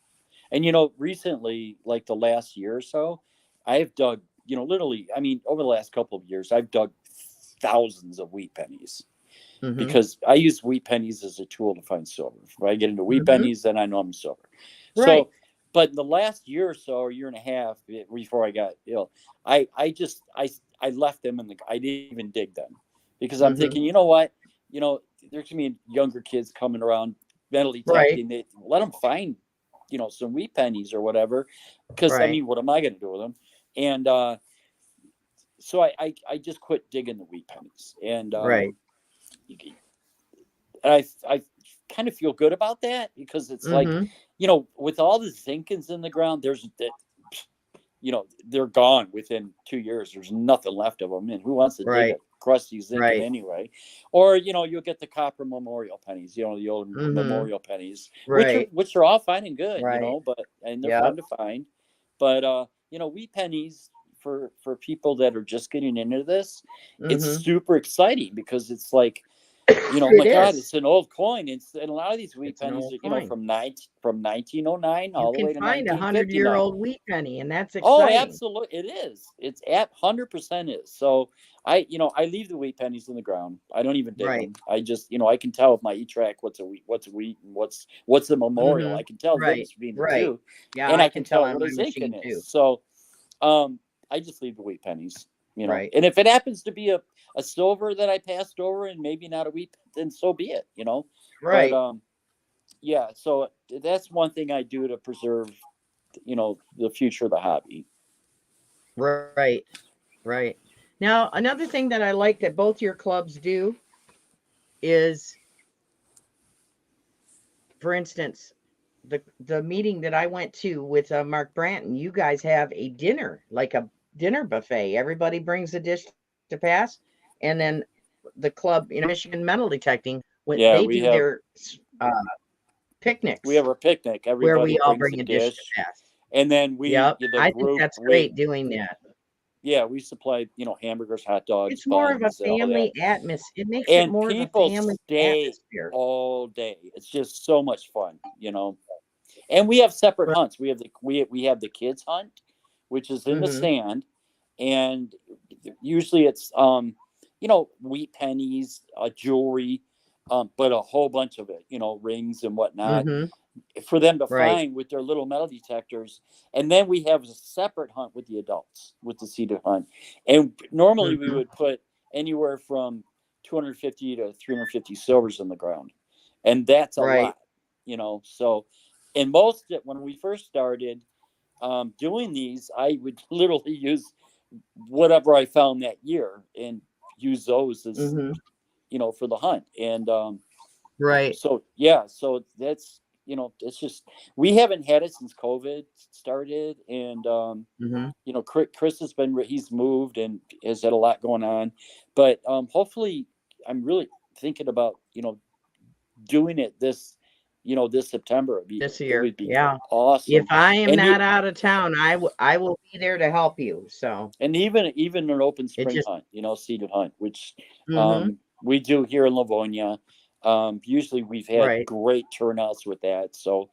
And recently, like the last year or so, I have dug, literally, over the last couple of years, I've dug thousands of wheat pennies, because I use wheat pennies as a tool to find silver. If I get into wheat pennies, then I know I'm silver. Right. So, but in the last year or so, or year and a half before I got ill, I left them I didn't even dig them, because I'm thinking, you know what, there's gonna be younger kids coming around metal detecting. They let them find, some wheat pennies or whatever, because what am I gonna do with them? And so I just quit digging the wheat pennies, and I kind of feel good about that, because it's like, you know, with all the zinkins in the ground, there's that, you know, they're gone within 2 years. There's nothing left of them. And who wants to dig a crusty zinkin anyway? Or, you know, you'll get the copper memorial pennies, you know, the old memorial pennies, which are all fine and good, you know, and they're fun to find. But, you know, wheat pennies for people that are just getting into this, it's super exciting, because it's like, you know, my God, it's an old coin. And a lot of these wheat pennies are, you know, from 1909 all the way to 1959. You can find a 100-year-old wheat penny, and that's exciting. Oh, absolutely, it is. It's at 100% is. So I leave the wheat pennies in the ground. I don't even dig them. I just, you know, I can tell with my E-track what's a wheat, and what's a memorial. I can tell the difference between the two. Yeah, and I can tell what a zinkin is. So, I just leave the wheat pennies. You know, and if it happens to be a silver that I passed over and maybe not a wheat, then so be it, you know. But, yeah, so that's one thing I do to preserve, you know, the future of the hobby. Right. Now, another thing that I like that both your clubs do is, for instance, the meeting that I went to with Mark Branton, you guys have a dinner, like a dinner buffet. Everybody brings a dish to pass, and then the club, you know, Michigan Metal Detecting, when they do their picnics. We have a picnic. Everybody where we all brings bring a dish to pass. And then we, I think that's great doing that. Yeah, we supply, you know, hamburgers, hot dogs. It's more of a family atmosphere. It makes it more of a family atmosphere all day. It's just so much fun, you know. And we have separate hunts. We have the kids hunt, which is in the sand, and usually it's you know, wheat pennies, jewelry, but a whole bunch of it, you know, rings and whatnot, for them to find with their little metal detectors. And then we have a separate hunt with the adults, with the seated hunt. And normally we would put anywhere from 250 to 350 silvers in the ground, and that's a lot, you know. So, and when we first started doing these, I would literally use whatever I found that year and use those as, you know, for the hunt. And so yeah, so that's, you know, it's just, we haven't had it since COVID started, and you know, Chris has been, he's moved and has had a lot going on, but hopefully I'm really thinking about, you know, doing it this September. This year. It would be awesome. If I am not out of town, I will be there to help you. So, and even an open spring hunt, you know, seated hunt, which we do here in Livonia. Usually we've had great turnouts with that. So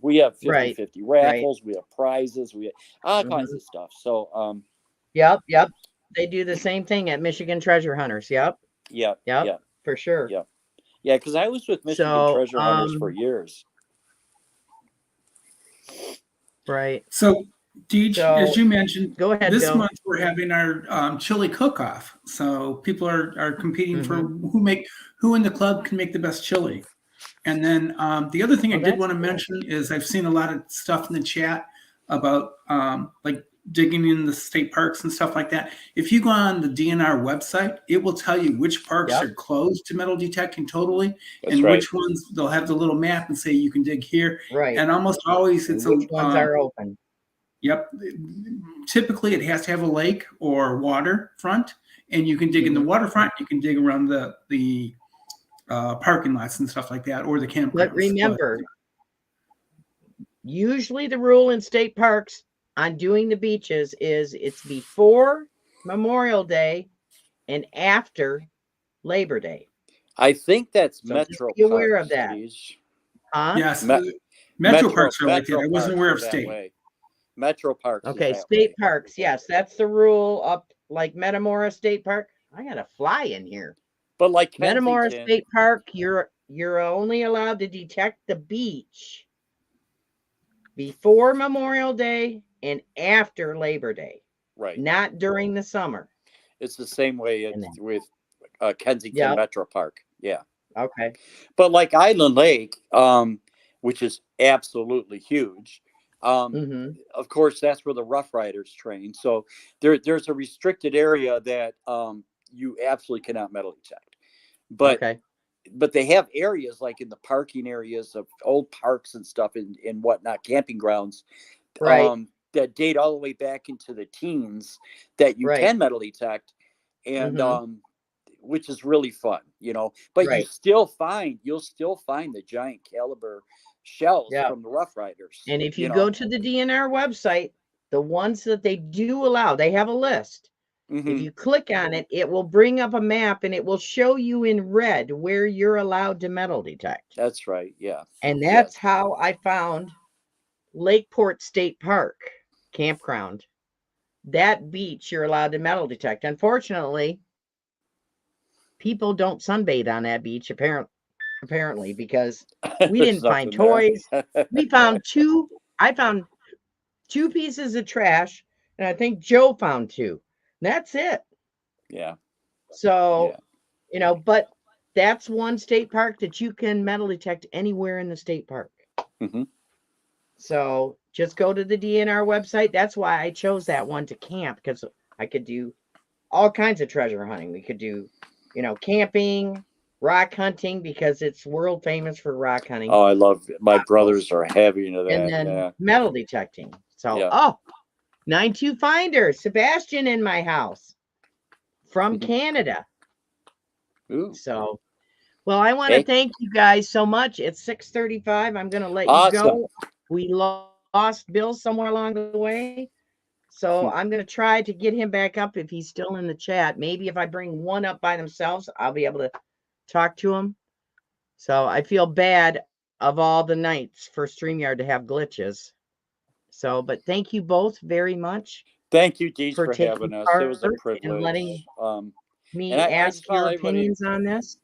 we have 50-50 raffles, we have prizes, we have all kinds of stuff. So Yep. They do the same thing at Michigan Treasure Hunters. Yep. For sure. Yeah, because I was with Michigan Treasure Hunters for years. So, Deej, as you mentioned, go ahead, this month we're having our chili cook-off. So people are competing for who in the club can make the best chili. And then the other thing I did want to mention is I've seen a lot of stuff in the chat about like digging in the state parks and stuff like that. If you go on the DNR website, it will tell you which parks are closed to metal detecting totally, and which ones they'll have the little map and say you can dig here. And almost always it's which ones are open. Yep. Typically it has to have a lake or waterfront, and you can dig in the waterfront. You can dig around the parking lots and stuff like that, or the campgrounds. But remember, usually the rule in state parks on doing the beaches is it's before Memorial Day and after Labor Day. I think that's Metro. Be aware of that. Huh? Yes. Metro parks are like that. I wasn't aware of state. Metro parks. Okay, state parks. Yes, that's the rule up like Metamora State Park. I got a fly in here. But like Metamora State Park, you're only allowed to detect the beach before Memorial Day and after Labor Day. Not during the summer. It's the same way with Kensington Metro Park. Yeah. Okay. But like Island Lake, which is absolutely huge. Of course, that's where the Rough Riders train. So there's a restricted area that you absolutely cannot metal detect. But but they have areas like in the parking areas of old parks and stuff and whatnot, camping grounds, Right. that date all the way back into the teens that you Right. can metal detect, and which is really fun, you know. But Right. you'll still find the giant caliber shells Yeah. from the Rough Riders. And if you know? go to the DNR website, the ones that they do allow, they have a list. If you click on it, it will bring up a map and it will show you in red where you're allowed to metal detect. That's right. Yeah. And that's how I found Lakeport State Park campground. That beach you're allowed to metal detect. Unfortunately, people don't sunbathe on that beach apparently because we didn't find toys. We found I found 2 pieces of trash, and I think Joe found 2. That's it. Yeah. So, you know, but that's one state park that you can metal detect anywhere in the state park. So just go to the DNR website. That's why I chose that one to camp, because I could do all kinds of treasure hunting. We could do, you know, camping, rock hunting, because it's world famous for rock hunting. Oh, I love it. My brothers are heavy into that. And then metal detecting. So, 92 Finder, Sebastian in my house from Canada. Ooh. So, well, I want to thank you guys so much. It's 6:35. I'm going to let you go. We lost Bill somewhere along the way. So I'm going to try to get him back up if he's still in the chat. Maybe if I bring one up by themselves, I'll be able to talk to him. So I feel bad of all the nights for StreamYard to have glitches. So, but thank you both very much. Thank you, Deej, for having us. It was a privilege. And letting me and ask your opinions on this.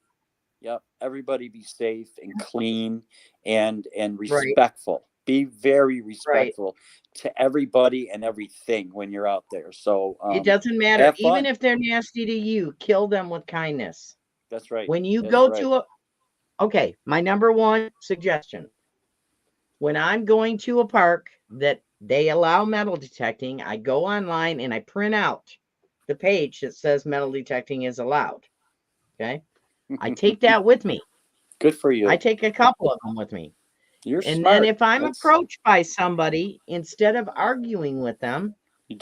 Yep. Everybody be safe and clean and respectful. Right. Be very respectful to everybody and everything when you're out there. So it doesn't matter. Even if they're nasty to you, kill them with kindness. That's right. When you go to okay, my number one suggestion. When I'm going to a park that they allow metal detecting, I go online and I print out the page that says metal detecting is allowed. Okay. I take that with me. Good for you. I take a couple of them with me. You're and smart. Then if I'm approached by somebody, instead of arguing with them,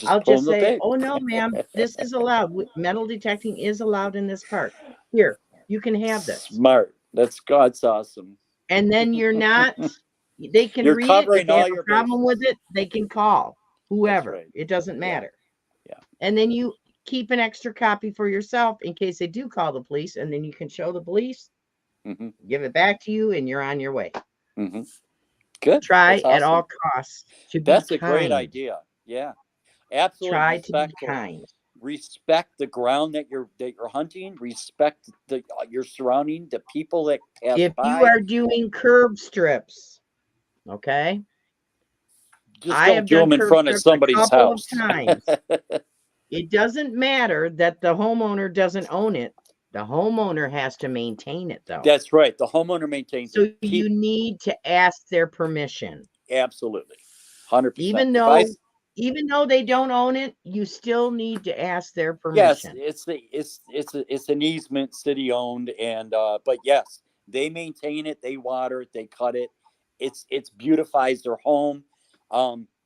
I'll just say, oh, no, ma'am, this is allowed. Metal detecting is allowed in this park. Here, you can have this. Smart. That's awesome. And then you're not, they can read it. If they have a problem with it, they can call whoever. Right. It doesn't matter. Yeah. And then you keep an extra copy for yourself in case they do call the police, and then you can show the police, give it back to you, and you're on your way. Good. Try at all costs to be That's kind. a great idea. Yeah. Absolutely. Try to be kind. Respect the ground that you're hunting. Respect your surrounding, the people that pass if by. You are doing curb strips, okay? Just don't do them in front of somebody's house. Times. It doesn't matter that the homeowner doesn't own it. The homeowner has to maintain it, though. That's right. The homeowner maintains it. So you need to ask their permission. Absolutely. 100%. Even though they don't own it, you still need to ask their permission. Yes, it's an easement, city owned, and but yes, they maintain it, they water it, they cut it. It's beautifies their home.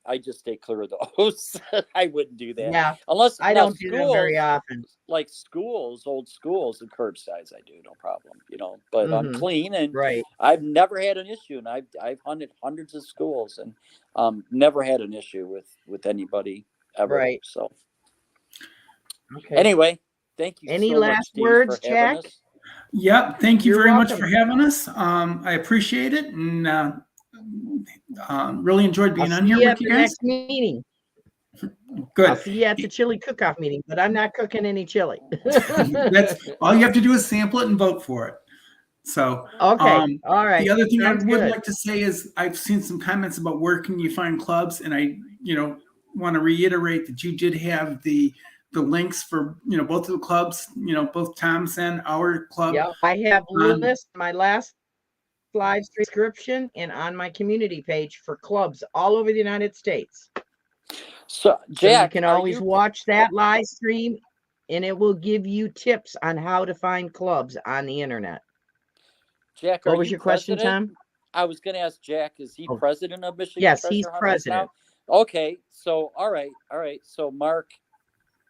I just stay clear of those. I wouldn't do that. Yeah, unless I don't do them very often. Like old schools, and curbsides, I do no problem. You know, but I'm clean, and I've never had an issue, and I've hunted hundreds of schools, and never had an issue with anybody ever. Right. So anyway, thank you. Any so last much, words, Steve, for having Jack? us. Yep. Thank you very much for having us. I appreciate it, and really enjoyed being on here with you guys. Next meeting. Good. I'll see you at the chili cook-off meeting, but I'm not cooking any chili. That's all you have to do is sample it and vote for it. So okay, all right. The other thing I would like to say is I've seen some comments about where can you find clubs, and I want to reiterate that you did have the links for both of the clubs, both Tom's and our club. Yeah, I have list my last live description and on my community page for clubs all over the United States. So Jack, you can always watch that live stream, and it will give you tips on how to find clubs on the internet. Jack, What are was you your question, president? Tom? I was going to ask Jack, is he Oh. president of Michigan Yes, he's Treasure Hunters president. now? Okay, so all right. So Mark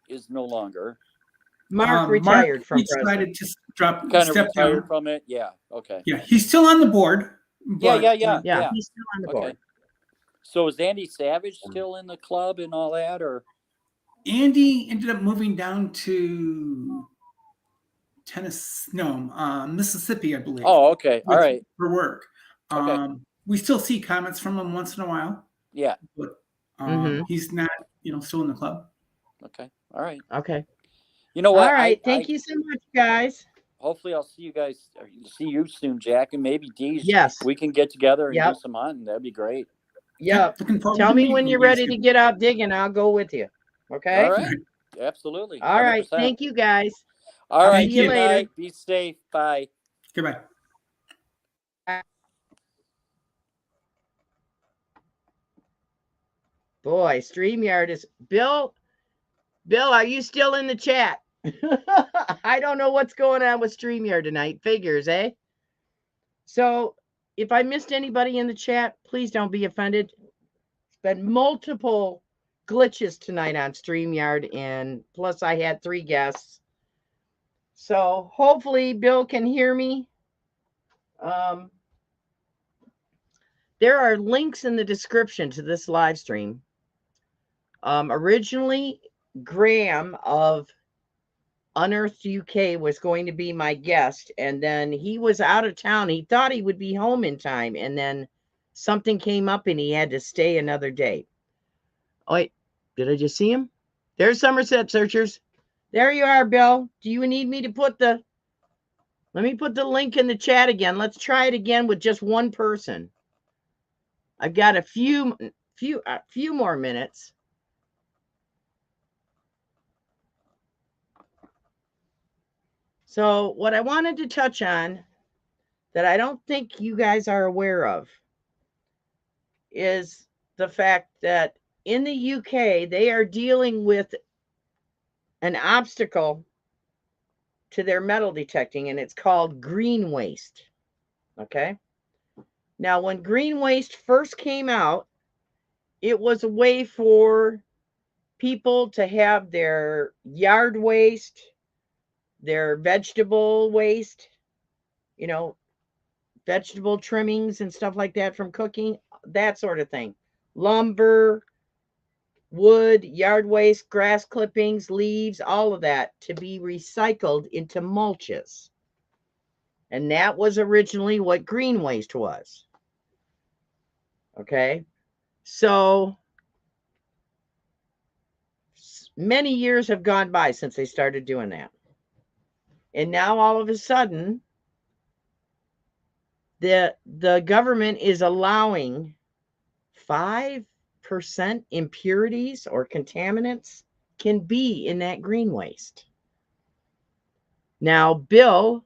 is no longer. Mark retired from decided president. to Kind of step retired down. from it. Yeah. Okay. Yeah, he's still on the board. But, Yeah. Yeah, he's still on the board. Okay. So is Andy Savage still in the club and all that, or? Andy ended up moving down to Mississippi, I believe. Oh, okay. All right. For work. Okay. We still see comments from him once in a while. Yeah. But Mhm. he's not, still in the club. Okay. All right. Okay. You know what? All right. Thank you so much, guys. Hopefully, I'll see you guys. Or see you soon, Jack, and maybe Deej. Yes. We can get together and Yep. do some hunting. That'd be great. Yep. Looking forward Tell to me meeting when you you're guys ready too. to get out digging. I'll go with you. Okay. All right. Absolutely. All right. 100%. Thank you, guys. All right. See you Good later. night. Be safe. Bye. Goodbye. Boy, StreamYard is Bill. Bill, are you still in the chat? I don't know what's going on with StreamYard tonight. Figures, eh? So if I missed anybody in the chat, please don't be offended. It's been multiple glitches tonight on StreamYard, and plus I had 3 guests. So hopefully Bill can hear me. There are links in the description to this live stream. Originally, Graham of Unearthed UK was going to be my guest, and then he was out of town. He thought he would be home in time, and then something came up and he had to stay another day. Oh, wait, did I just see him? There's Somerset Searchers. There you are, Bill. Do you need me to put the... Let me put the link in the chat again. Let's try it again with just one person. I've got a few more minutes. So what I wanted to touch on that I don't think you guys are aware of is the fact that in the UK, they are dealing with an obstacle to their metal detecting, and it's called green waste. Okay. Now, when green waste first came out, it was a way for people to have their yard waste, their vegetable waste, vegetable trimmings and stuff like that from cooking, that sort of thing. Lumber, wood, yard waste, grass clippings, leaves, all of that to be recycled into mulches. And that was originally what green waste was. Okay. So many years have gone by since they started doing that. And now all of a sudden, the government is allowing 5% impurities or contaminants can be in that green waste. Now, Bill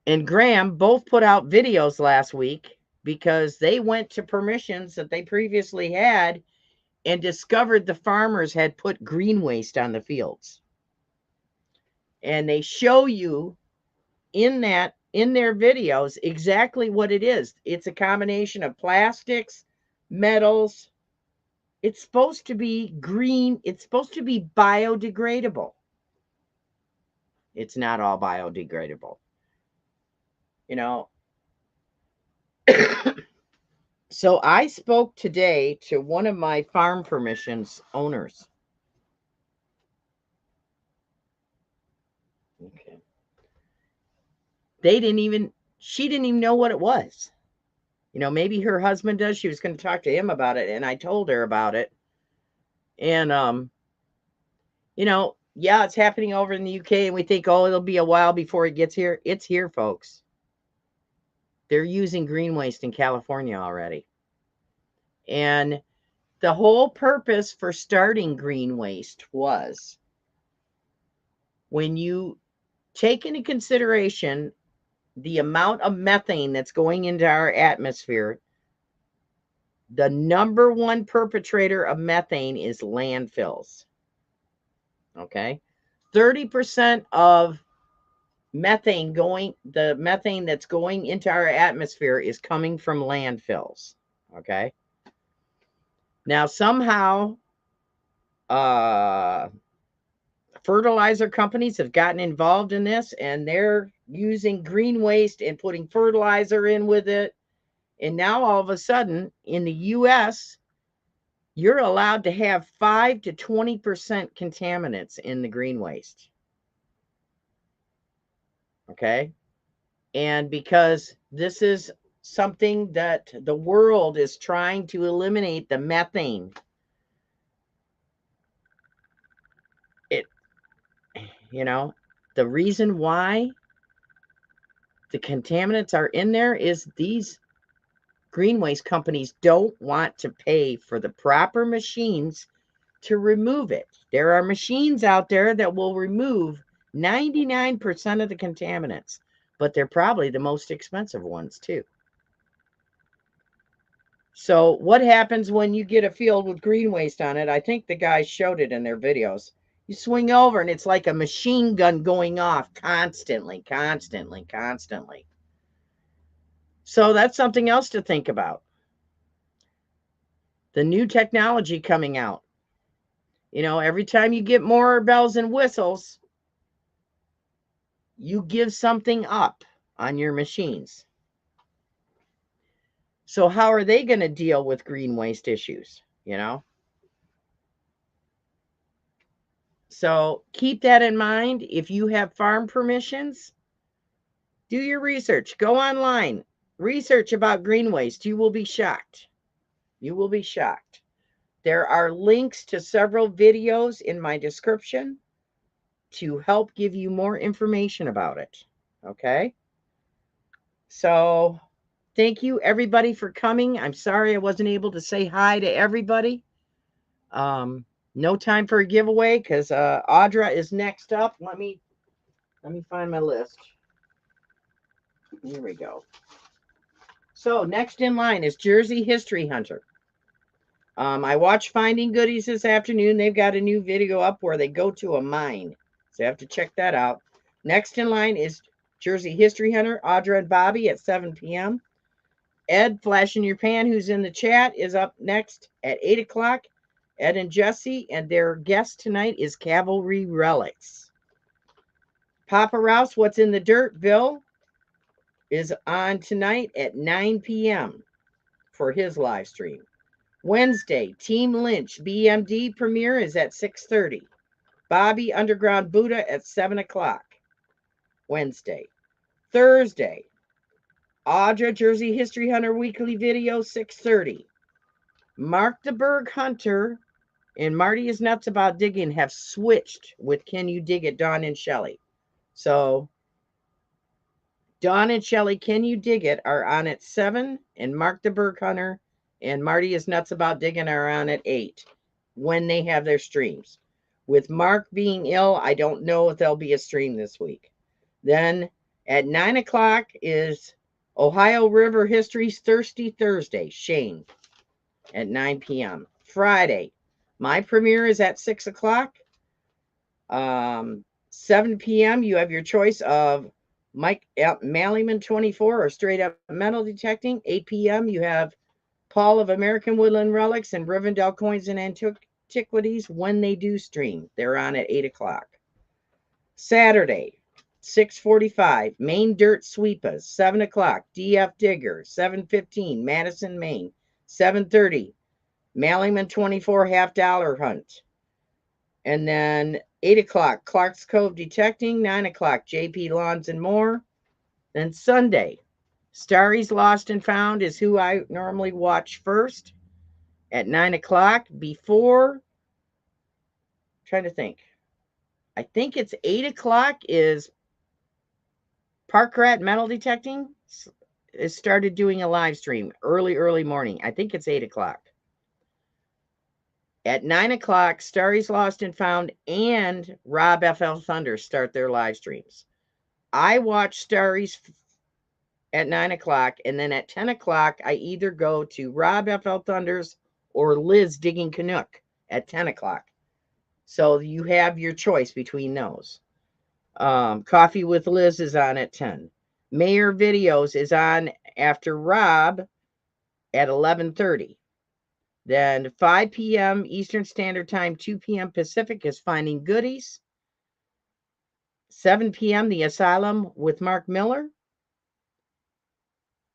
and Graham both put out videos last week because they went to permissions that they previously had and discovered the farmers had put green waste on the fields. And they show you in their videos exactly what it is. It's a combination of plastics, metals. It's supposed to be green. It's supposed to be biodegradable. It's not all biodegradable. So I spoke today to one of my farm permissions owners. Okay. She didn't even know what it was. Maybe her husband does. She was going to talk to him about it, and I told her about it. And, yeah, it's happening over in the UK, and we think, oh, it'll be a while before it gets here. It's here, folks. They're using green waste in California already. And the whole purpose for starting green waste was when you take into consideration the amount of methane that's going into our atmosphere, the number one perpetrator of methane is landfills. Okay. 30% of the methane that's going into our atmosphere is coming from landfills. Okay. Now, somehow, fertilizer companies have gotten involved in this, and they're using green waste and putting fertilizer in with it. And now all of a sudden in the US, you're allowed to have 5 to 20% contaminants in the green waste. Okay. And because this is something that the world is trying to eliminate, the methane. The reason why the contaminants are in there is these green waste companies don't want to pay for the proper machines to remove it. There are machines out there that will remove 99% of the contaminants, but they're probably the most expensive ones too. So what happens when you get a field with green waste on it? I think the guys showed it in their videos. You swing over and it's like a machine gun going off constantly. So that's something else to think about. The new technology coming out. Every time you get more bells and whistles, you give something up on your machines. So how are they going to deal with green waste issues? So keep that in mind. If you have farm permissions, do your research. Go online. Research about green waste. You will be shocked. You will be shocked. There are links to several videos in my description to help give you more information about it. Okay? So thank you, everybody, for coming. I'm sorry I wasn't able to say hi to everybody. No time for a giveaway because Audra is next up. Let me find my list. Here we go. So next in line is Jersey History Hunter. I watched Finding Goodies this afternoon. They've got a new video up where they go to a mine. So you have to check that out. Next in line is Jersey History Hunter, Audra and Bobby at 7 p.m. Ed, Flash in Your Pan, who's in the chat, is up next at 8 o'clock. Ed and Jesse, and their guest tonight is Cavalry Relics. Papa Rouse, What's in the Dirt, Bill, is on tonight at 9 p.m. for his live stream. Wednesday, Team Lynch BMD premiere is at 6:30. Bobby Underground Buddha at 7 o'clock. Wednesday. Thursday, Audra Jersey History Hunter weekly video, 6:30. Mark the Berg Hunter and Marty is Nuts About Digging have switched with Can You Dig It, Dawn and Shelley. So Dawn and Shelley, Can You Dig It, are on at 7, and Mark the Berg Hunter and Marty is Nuts About Digging are on at 8 when they have their streams. With Mark being ill, I don't know if there'll be a stream this week. Then at 9 o'clock is Ohio River History's Thirsty Thursday, Shane, at 9 p.m. Friday, my premiere is at 6 o'clock. 7 p.m., you have your choice of Mike Mallyman 24 or Straight Up Metal Detecting. 8 p.m., you have Paul of American Woodland Relics and Rivendell Coins and Antiquities when they do stream. They're on at 8 o'clock. Saturday, 6:45, Maine Dirt Sweepas. 7 o'clock, DF Digger. 7:15, Madison, Maine. 7:30, Mallyman 24 $half Hunt. And then 8 o'clock, Clark's Cove Detecting. 9 o'clock, JP Lawns and More. Then Sunday, Starry's Lost and Found is who I normally watch first at 9 o'clock. Before, trying to think, I think it's 8 o'clock is Park Rat Metal Detecting. It started doing a live stream early morning. I think it's 8 o'clock. At 9 o'clock, Starry's Lost and Found and Rob FL Thunder start their live streams. I watch Starry's at 9 o'clock, and then at 10 o'clock, I either go to Rob FL Thunder's or Liz Digging Canuck at 10 o'clock. So you have your choice between those. Coffee with Liz is on at 10. Mayor Videos is on after Rob at 11:30. Then 5 p.m. Eastern Standard Time, 2 p.m. Pacific is Finding Goodies. 7 p.m. The Asylum with Mark Miller.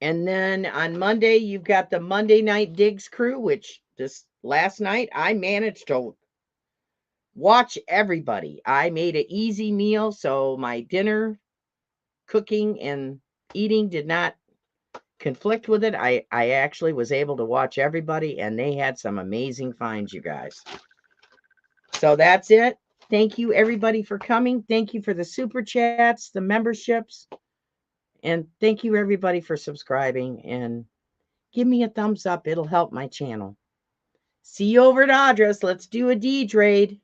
And then on Monday, you've got the Monday Night Digs crew, which this last night I managed to watch everybody. I made an easy meal, so my dinner cooking and eating did not conflict with it. I actually was able to watch everybody, and they had some amazing finds, you guys. So that's it. Thank you, everybody, for coming. Thank you for the super chats, the memberships, and thank you, everybody, for subscribing. And give me a thumbs up. It'll help my channel. See you over at Audrey's. Let's do a Deej raid.